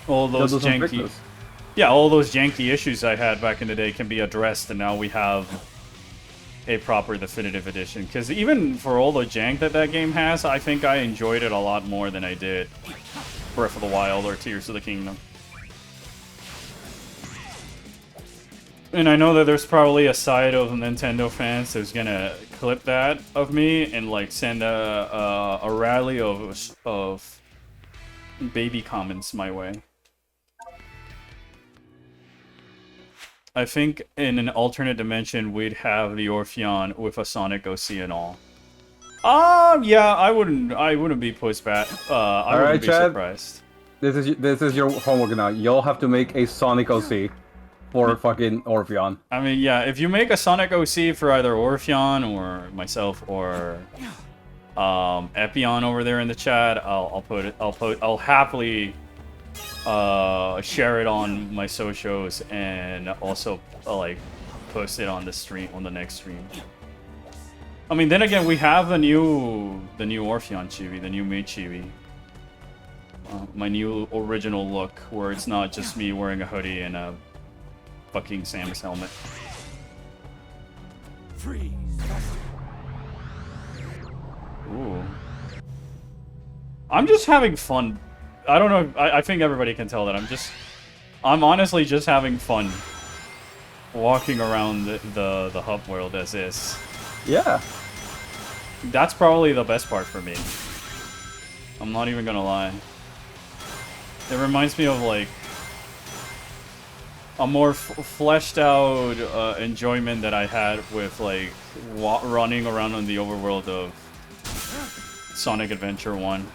all those janky... Yeah, all those janky issues I had back in the day can be addressed, and now we have a proper definitive edition. Because even for all the jank that that game has, I think I enjoyed it a lot more than I did Breath of the Wild or Tears of the Kingdom. And I know that there's probably a side of Nintendo fans that's gonna clip that of me and like send a rally of baby comments my way. I think in an alternate dimension we'd have the Orpheon with a Sonic OC and all. Yeah, I wouldn't be pushed back. I wouldn't be Chad, surprised. This is your homework now. You'll have to make a Sonic OC for fucking Orpheon. I mean, yeah, if you make a Sonic OC for either Orpheon or myself or Epion over there in the chat, I'll happily share it on my socials and also like post it on the stream on the next stream. I mean, then again, we have the new Orpheon chibi, the new made chibi. My new original look, where it's not just me wearing a hoodie and a fucking Samus helmet. Freeze. Ooh. I'm just having fun. I don't know. I think everybody can tell that I'm honestly just having fun walking around the hub world as is. Yeah. That's probably the best part for me. I'm not even gonna lie. It reminds me of like a more fleshed out enjoyment that I had with like running around on the overworld of Sonic Adventure 1.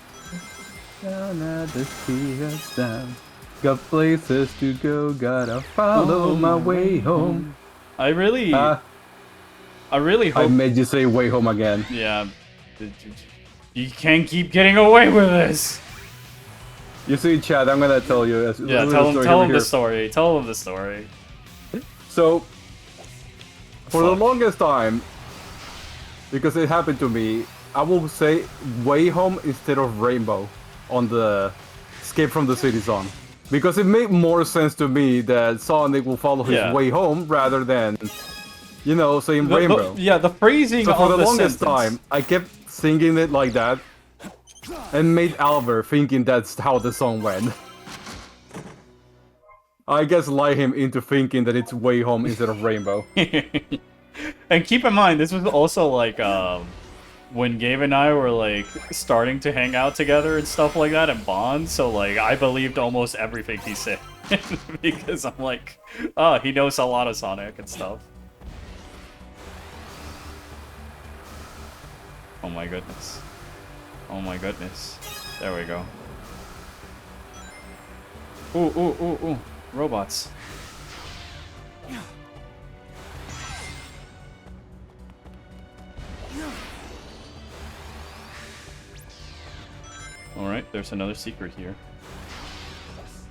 Down at the sea, down. Got places to go, gotta follow my way home. I really hope... I made you say way home again. Yeah. You can't keep getting away with this! You see, Chad, I'm gonna tell you. Yeah, tell him the story. Tell him the story. So, for the longest time, because it happened to me, I will say way home instead of rainbow on the Escape from the City song. Because it made more sense to me that Sonic will follow his way home rather than, you know, saying rainbow. The phrasing so for of the longest sentence. time, I kept singing it like that, and made Albert thinking that's how the song went. I guess lie him into thinking that it's way home instead of rainbow. And keep in mind, this was also like when Gabe and I were like starting to hang out together and stuff like that and bond, so like I believed almost everything he said because I'm like, oh, he knows a lot of Sonic and stuff. Oh my goodness. Oh my goodness. There we go. Ooh, ooh, ooh, ooh. Robots. Alright, there's another secret here.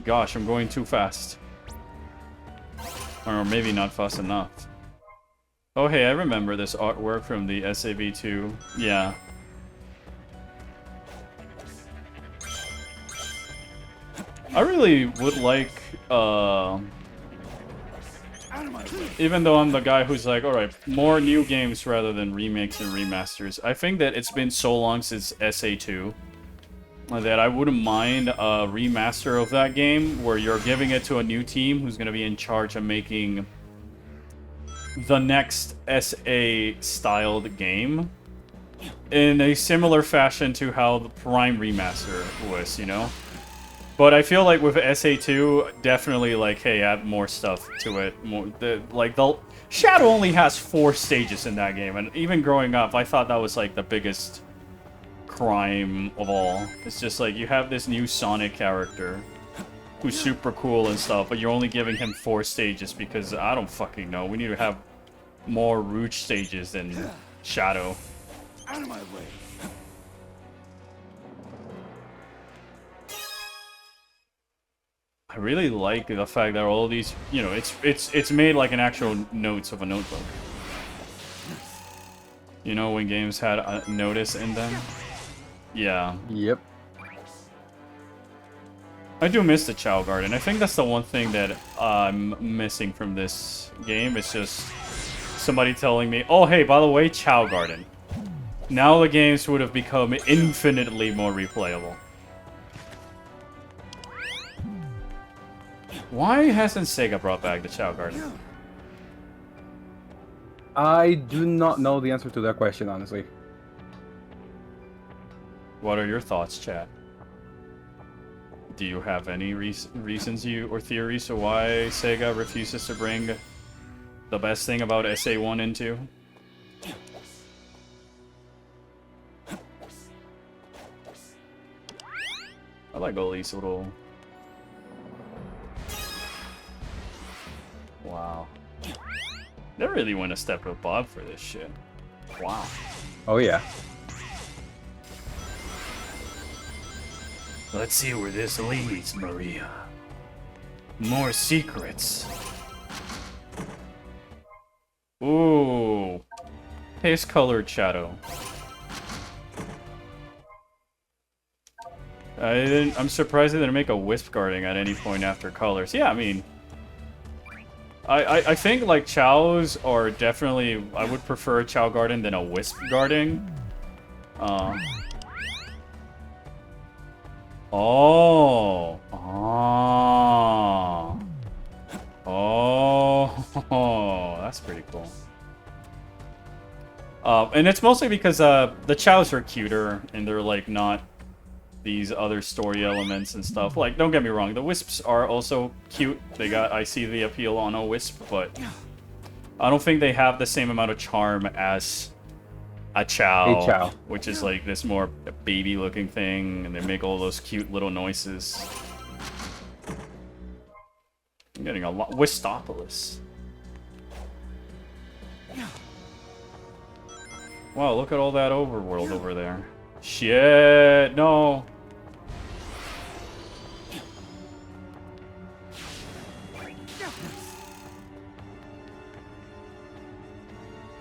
Gosh, I'm going too fast. Or maybe not fast enough. Oh hey, I remember this artwork from the SAV2. Yeah. I really would like, even though I'm the guy who's like, alright, more new games rather than remakes and remasters. I think that it's been so long since SA2 that I wouldn't mind a remaster of that game where you're giving it to a new team who's going to be in charge of making the next SA-styled game in a similar fashion to how the Prime remaster was, you know? But I feel like with SA2, definitely like, hey, add more stuff to it. Shadow only has 4 stages in that game, and even growing up, I thought that was like the biggest crime of all. It's just like you have this new Sonic character who's super cool and stuff, but you're only giving him 4 stages because I don't fucking know. We need to have more Rouge stages than Shadow. Out of my way. I really like the fact that all these, you know, it's made like an actual notes of a notebook. You know, when games had a notice in them? Yeah. Yep. I do miss the Chow Garden. I think that's the one thing that I'm missing from this game. It's just somebody telling me, oh, hey, by the way, Chow Garden. Now the games would have become infinitely more replayable. Why hasn't Sega brought back the Chow Garden? I do not know the answer to that question, honestly. What are your thoughts, chat? Do you have any reasons or theories to why Sega refuses to bring the best thing about SA1 and 2? I like all these little... Wow. They really went a step above for this shit. Wow. Oh yeah. Let's see where this leads, Maria. More secrets. Ooh. Paste-colored shadow. I'm surprised they didn't make a wisp guarding at any point after colors. Yeah, I mean... I think, like, Chows are definitely... I would prefer a Chow Garden than a wisp guarding. Oh. Oh. Oh. That's pretty cool. And it's mostly because the Chows are cuter, and they're, like, not these other story elements and stuff. Like, don't get me wrong, the Wisps are also cute. I see the appeal on a Wisp, but I don't think they have the same amount of charm as a Chow, which is like this more baby-looking thing, and they make all those cute little noises. I'm getting a lot. Wistopolis. Wow, look at all that overworld over there. Shit, no.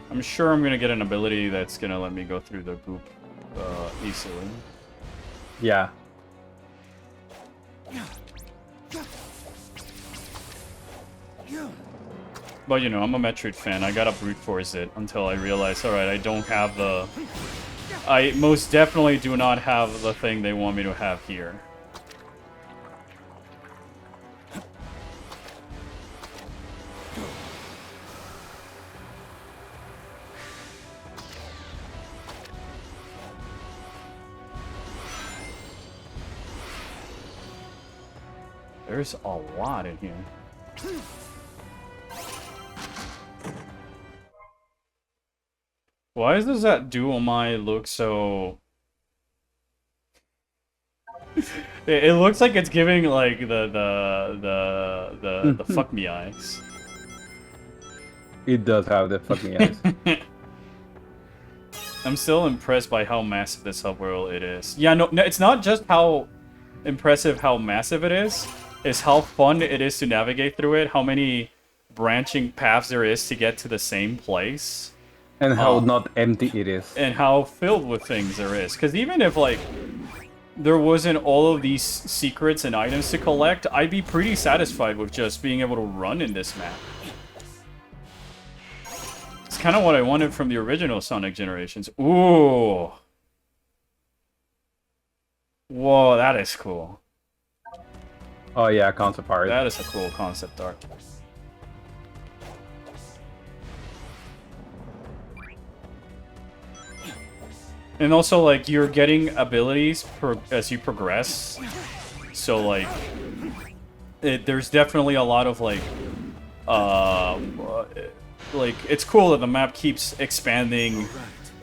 I'm sure I'm gonna get an ability that's gonna let me go through the goop easily. Yeah. But you know, I'm a Metroid fan. I gotta brute force it until I realize, alright, I don't have the... I most definitely do not have the thing they want me to have here. There's a lot in here. Why does that Duomai look so... it looks like it's giving like the fuck me eyes. It does have the fucking eyes. I'm still impressed by how massive this hub world it is. Yeah, no, it's not just how impressive how massive it is. It's how fun it is to navigate through it. How many branching paths there is to get to the same place. And how not empty it is. And how filled with things there is. Because even if, like, there wasn't all of these secrets and items to collect, I'd be pretty satisfied with just being able to run in this map. It's kind of what I wanted from the original Sonic generations. Ooh. Whoa, that is cool. Oh yeah, concept art. That is a cool concept art. And also, like, you're getting abilities as you progress. So, like, there's definitely a lot of, like, it's cool that the map keeps expanding,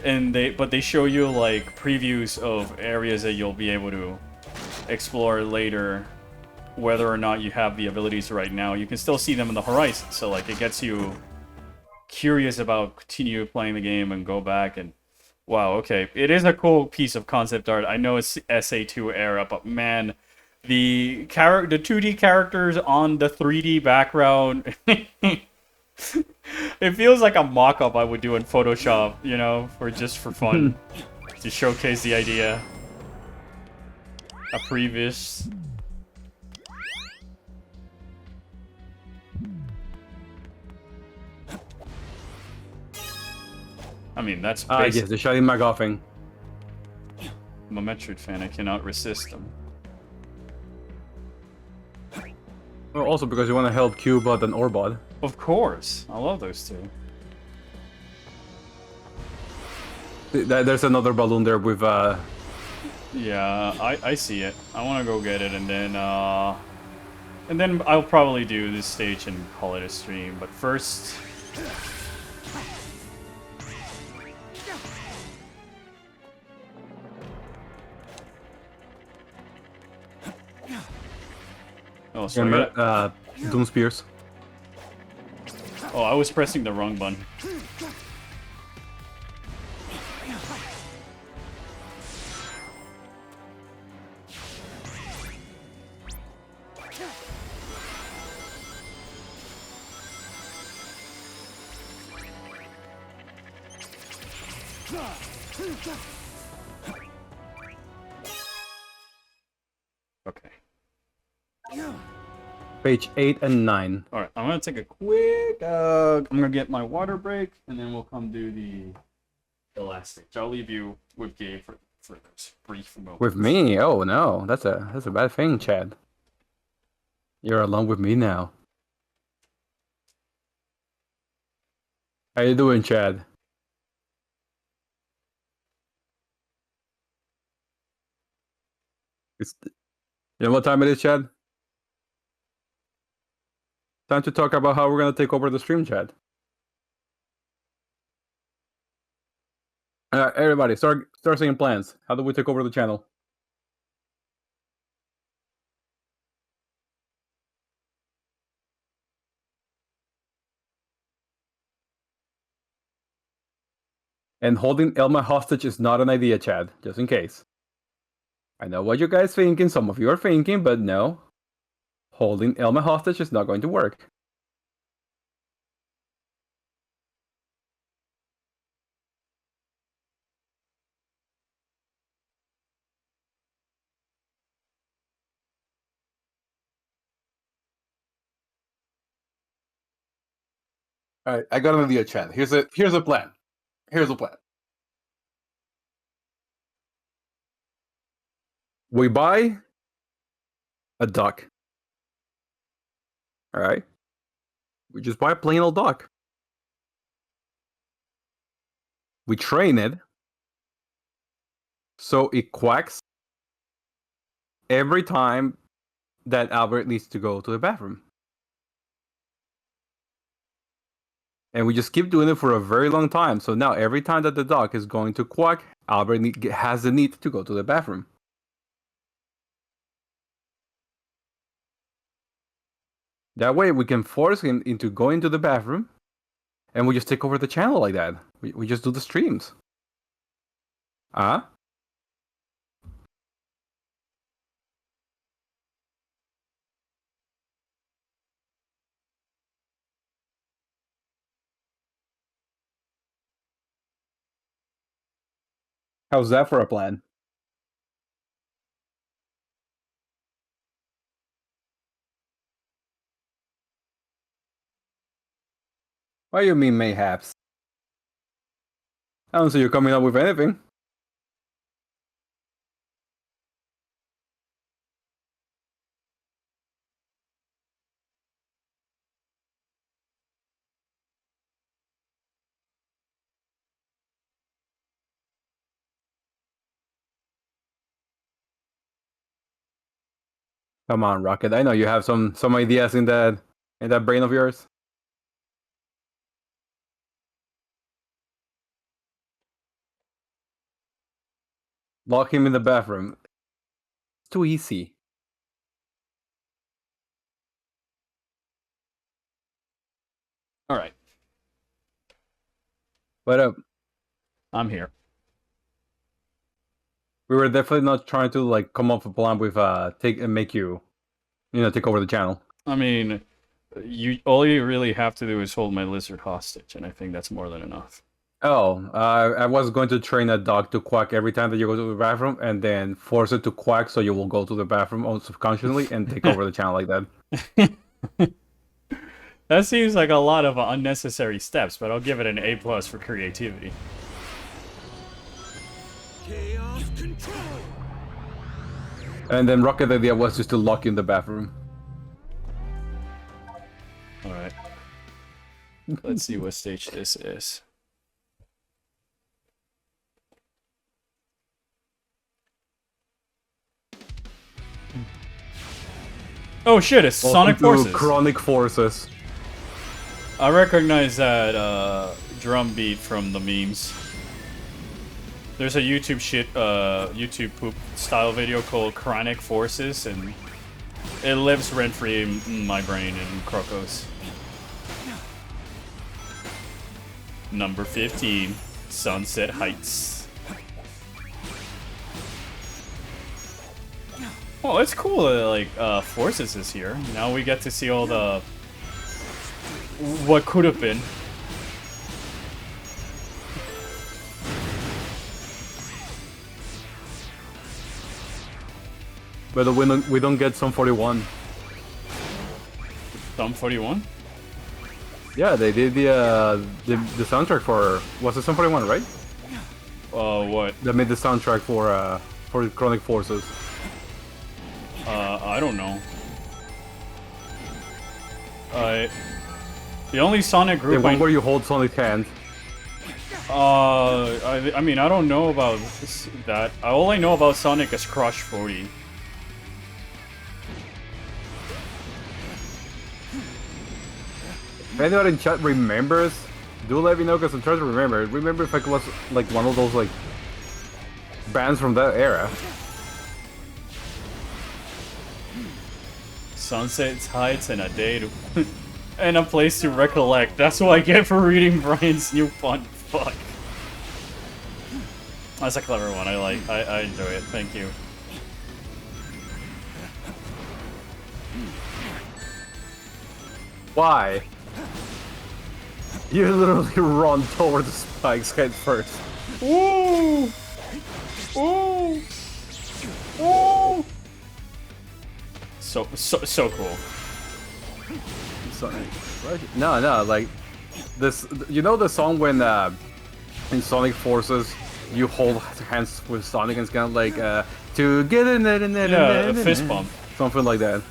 and but they show you, like, previews of areas that you'll be able to explore later, whether or not you have the abilities right now. You can still see them in the horizon, so, like, it gets you curious about continue playing the game and go back and... Wow, okay. It is a cool piece of concept art. I know it's SA2 era, but man, the 2D characters on the 3D background, it feels like a mock-up I would do in Photoshop, you know, for fun, to showcase the idea. A previous... I mean, that's basic. Yes, the shiny MacGuffin. I'm a Metroid fan, I cannot resist them. Well, also because you want to help Cubot and Orbot. Of course, I love those two. There's another balloon there with Yeah, I see it. I want to go get it, and then I'll probably do this stage and call it a stream. But first, oh, so Doom Spears. Oh, I was pressing the wrong button. Okay. Page 8 and 9. Alright, I'm gonna take a quick, I'm gonna get my water break, and then we'll come do the last stage. I'll leave you with Gabe for this brief moment. With me? Oh no, that's a bad thing, Chad. You're alone with me now. How you doing, Chad? You know what time it is, Chad? Time to talk about how we're gonna take over the stream, Chad. Everybody, start saying plans. How do we take over the channel? And holding Elma hostage is not an idea, Chad, just in case. I know what you guys thinking, some of you are thinking, but no. Holding Elma hostage is not going to work. Alright, I got an idea, Chad. Here's a plan. Here's a plan. We buy a duck. Alright? We just buy a plain old duck. We train it so it quacks every time that Albert needs to go to the bathroom. And we just keep doing it for a very long time. So now every time that the dog is going to quack, Albert has the need to go to the bathroom. That way we can force him into going to the bathroom, and we just take over the channel like that. We just do the streams. Huh? How's that for a plan? What do you mean, mayhaps? I don't see you coming up with anything. Come on, Rocket. I know you have some ideas in that brain of yours. Lock him in the bathroom. It's too easy. All right, But I'm here. we were definitely not trying to like come up with a plan with take and make you, take over the channel. I mean, all you really have to do is hold my lizard hostage, and I think that's more than enough. Oh, I was going to train a dog to quack every time that you go to the bathroom, and then force it to quack so you will go to the bathroom subconsciously and take over the channel like that. That seems like a lot of unnecessary steps, but I'll give it an A+ for creativity. Chaos control. And then Rocket idea was just to lock in the bathroom. Alright. Let's see what stage this is. Oh shit, it's Sonic Welcome to Forces. Chronic Forces. I recognize that drum beat from the memes. There's a YouTube poop style video called Chronic Forces, and it lives rent-free in my brain and Crocos. Number 15, Sunset Heights. Well, it's cool that like Forces is here. Now we get to see all the what could have been. But we don't get Sum 41. Sum 41? Yeah, they did the soundtrack for, was it Sum 41, right? What? They made the soundtrack for Chronic Forces. I don't know. The only Sonic The group one where you hold Sonic's hand. I mean, I don't know about that. All I know about Sonic is Crush 40. If anyone in chat remembers, do let me know because I'm trying to remember. Remember if it was like one of those like bands from that era. Sunset Heights and a day to... and a place to recollect. That's what I get for reading Brian's new fun. Fuck. That's a clever one. I enjoy it. Thank you. Why? You literally run toward the spikes head first. Ooh! Ooh! Ooh! So cool. Sonic. No, like this. You know the song when in Sonic Forces you hold hands with Sonic and it's kind of like together, Yeah, a fist bump. something like that.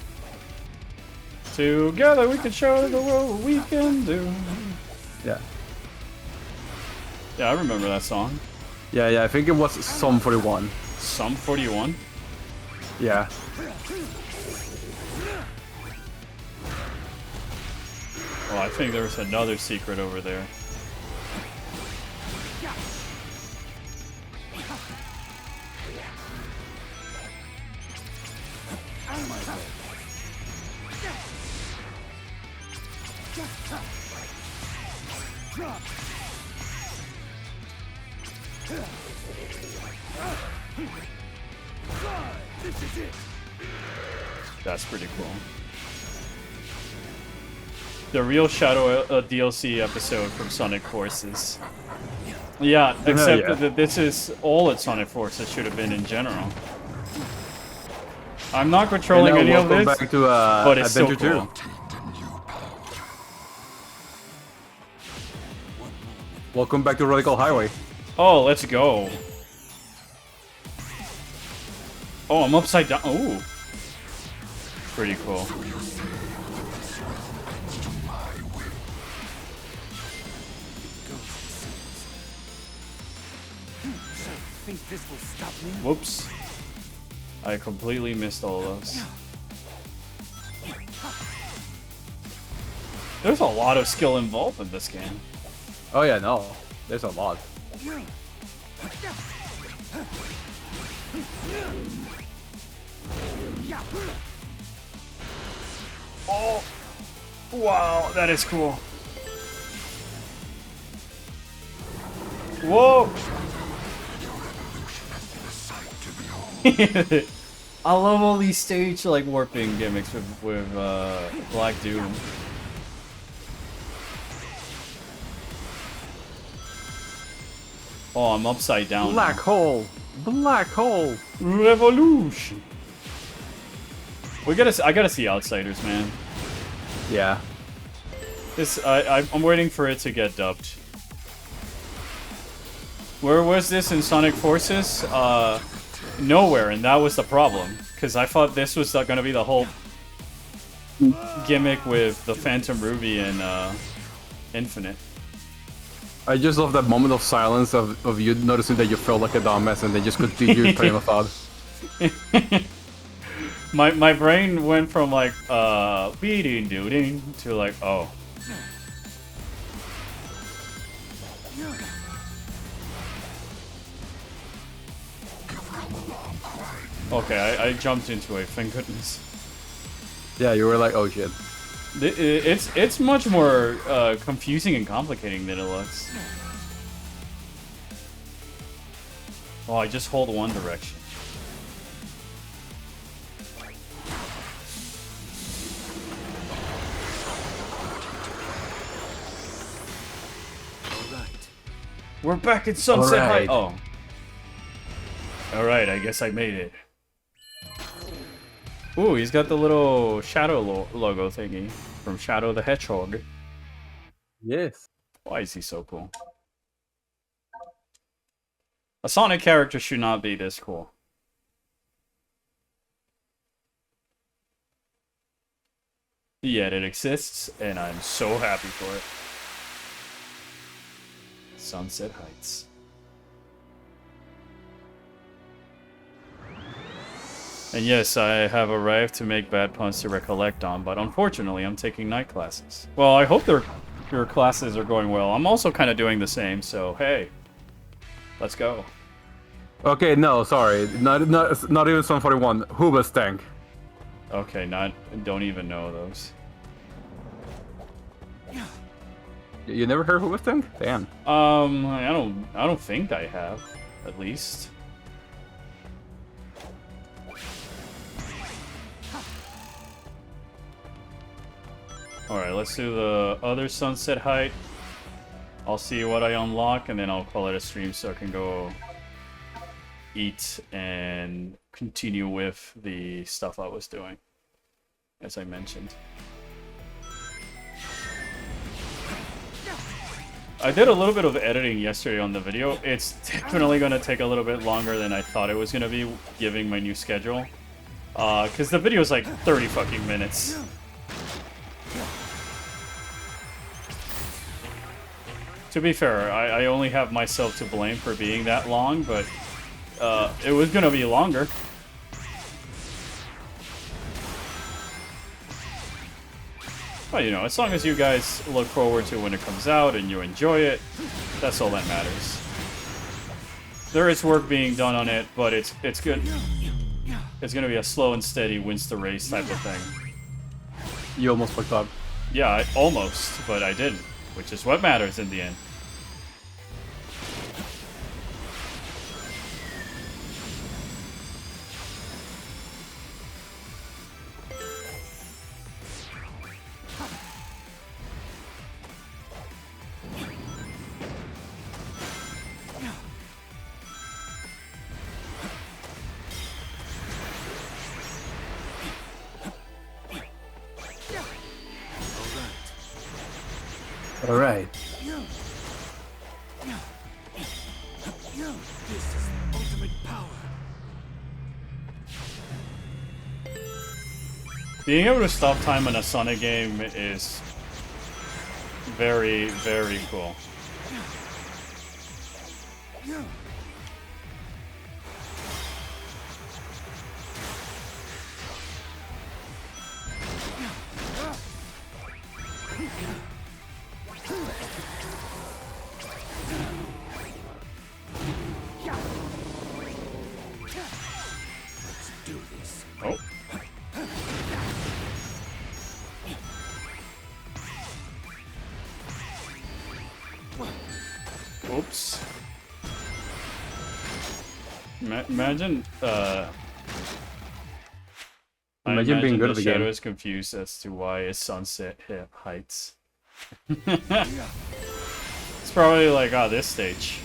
Together we can show the world what we can do. Yeah. Yeah, I remember that song. Yeah. I think it was Sum 41. Sum 41. Yeah. Oh, I think there's another secret over there. This is it. That's pretty cool. The real Shadow DLC episode from Sonic Forces. Yeah, except Yeah. that this is all that Sonic Forces should have been in general. I'm not controlling And any of welcome this, back to but it's so Adventure cool. 2. Welcome back to Radical Highway. Oh, let's go. Oh, I'm upside down. Ooh. Pretty cool. Think this will stop me? Whoops. I completely missed all those. There's a lot of skill involved in this game. Oh yeah, no. There's a lot. Oh, wow, that is cool. Whoa! I love all these stage like warping gimmicks with Black Doom. Oh, I'm upside down. Black hole. Black hole. Revolution. I gotta see Outsiders, man. Yeah. I'm waiting for it to get dubbed. Where was this in Sonic Forces? Nowhere, and that was the problem. Because I thought this was gonna be the whole gimmick with the Phantom Ruby and Infinite. I just love that moment of silence of you noticing that you felt like a dumbass and then just continue your train of thought. My brain went from like beating doo to like, oh. Okay, I jumped into it, thank goodness. Yeah, you were like, oh shit. It's much more confusing and complicating than it looks. Oh, I just hold one direction. Alright. We're back in Sunset High. Alright. Oh. Alright, I guess I made it. Ooh, he's got the little Shadow logo thingy from Shadow the Hedgehog. Yes. Why is he so cool? A Sonic character should not be this cool. Yet it exists, and I'm so happy for it. Sunset Heights. And yes, I have arrived to make bad puns to recollect on, but unfortunately I'm taking night classes. Well, I hope your classes are going well. I'm also kind of doing the same, so hey, let's go. Okay, no, sorry. Not even Sun 41. Hubas tank. Okay, don't even know those. You never heard Hubas tank? Damn. I don't think I have, at least. Alright, let's do the other Sunset Height. I'll see what I unlock, and then I'll call it a stream so I can go eat and continue with the stuff I was doing, as I mentioned. I did a little bit of editing yesterday on the video. It's definitely going to take a little bit longer than I thought it was going to be, given my new schedule. Because the video is like 30 fucking minutes. To be fair, I only have myself to blame for being that long, but it was gonna be longer. But you know, as long as you guys look forward to when it comes out and you enjoy it, that's all that matters. There is work being done on it, but it's good. It's gonna be a slow and steady wins the race type of thing. You almost fucked up. Yeah, almost, but I didn't, which is what matters in the end. All right. This is ultimate power. Being able to stop time in a Sonic game is very, very cool. Let's do this. Oh. Oops. Imagine, I Imagine being good the at the game. Shadow is confused as to why it's sunset heights. It's probably like, this stage.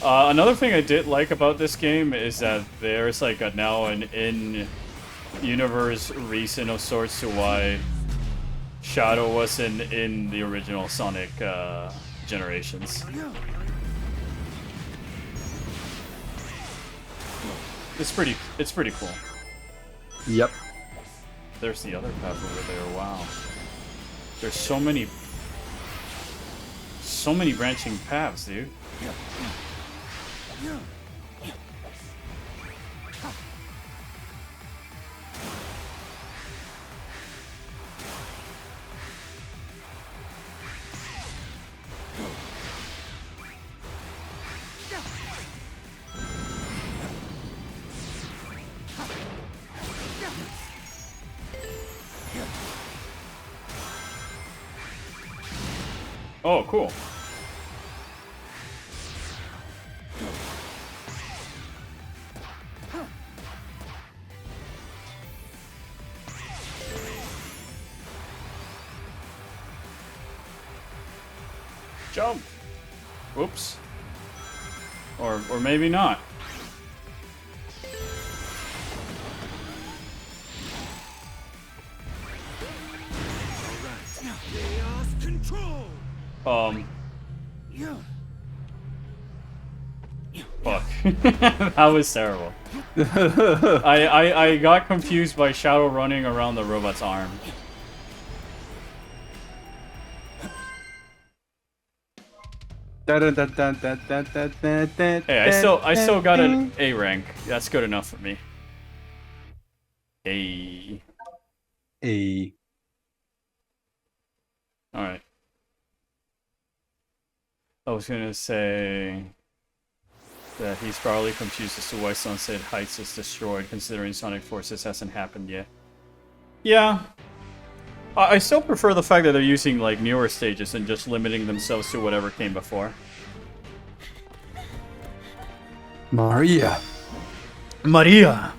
Another thing I did like about this game is that there's like now an in-universe reason of sorts to why Shadow wasn't in the original Sonic generations. It's pretty cool. Yep. There's the other path over there. Wow. There's so many branching paths, dude. Oh, cool. Jump. Whoops. Or maybe not. Chaos control. Fuck. That was terrible. I got confused by Shadow running around the robot's arm. Hey, I still got an A rank. That's good enough for me. A. A. Alright. I was gonna say that he's probably confused as to why Sunset Heights is destroyed, considering Sonic Forces hasn't happened yet. Yeah. I still prefer the fact that they're using, like, newer stages and just limiting themselves to whatever came before. Maria. Maria!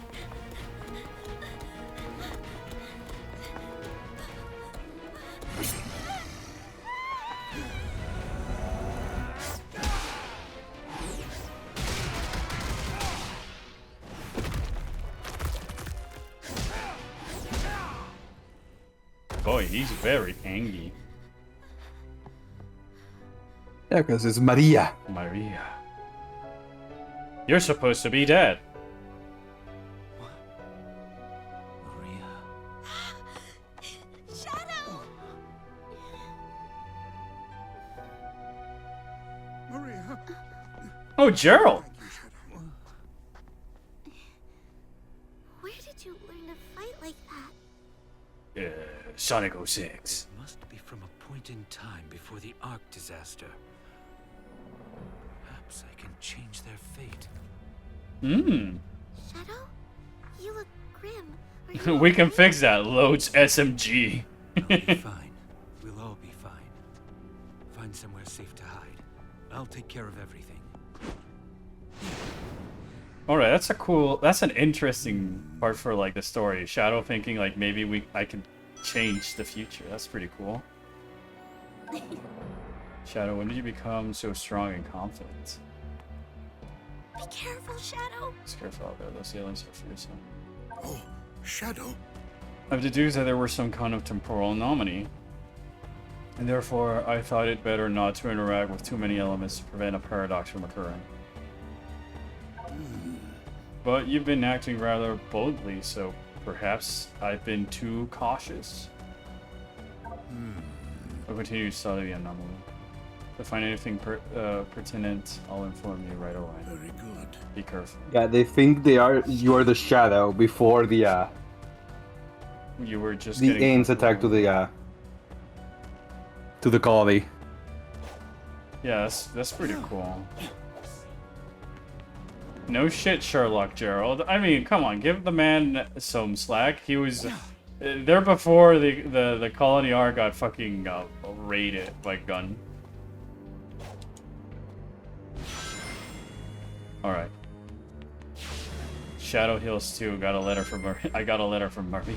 Boy, he's very angry. Yeah, because it's Maria. Maria. You're supposed to be dead. Maria. Shadow! Maria. Oh, Gerald! Where did you learn to fight like that? Sonic 06. It must be from a point in time before the Ark disaster. Perhaps I can change their fate. Shadow? You look grim. Are you We can okay? fix that. Loads SMG. I'll be fine. We'll all be fine. Find somewhere safe to hide. I'll take care of everything. Alright, that's an interesting part for like the story. Shadow thinking like maybe I can change the future. That's pretty cool. Shadow, when did you become so strong and confident? Be careful, Shadow. Just careful out there, those aliens are fearsome. Oh, Shadow. I've deduced that there was some kind of temporal anomaly, and therefore I thought it better not to interact with too many elements to prevent a paradox from occurring. But you've been acting rather boldly, so perhaps I've been too cautious. I'll continue to study the anomaly. If I find anything pertinent, I'll inform you right away. Very good. Be careful. Yeah, they think you are the Shadow before the You were just the getting Ains attack to the colony. Yeah, that's pretty cool. No shit, Sherlock Gerald. I mean, come on, give the man some slack. He was there before the colony R got fucking raided by gun. All right. Shadow Hills 2 got a letter from I got a letter from Maria.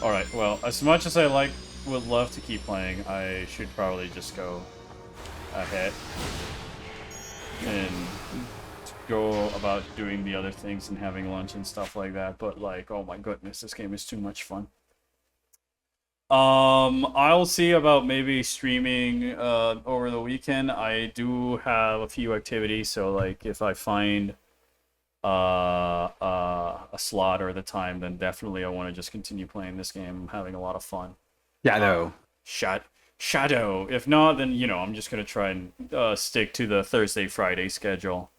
All right. Well, as much as I would love to keep playing, I should probably just go ahead and go about doing the other things and having lunch and stuff like that. But like, oh my goodness, this game is too much fun. I'll see about maybe streaming over the weekend. I do have a few activities, so like if I find a slot or the time, then definitely I want to just continue playing this game. I'm having a lot of fun. Yeah, no. Shadow. If not, then you know I'm just gonna try and stick to the Thursday Friday schedule,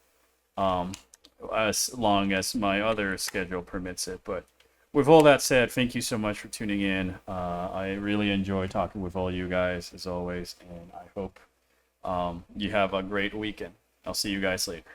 as long as my other schedule permits it. But with all that said, thank you so much for tuning in. I really enjoy talking with all you guys as always, and I hope you have a great weekend. I'll see you guys later.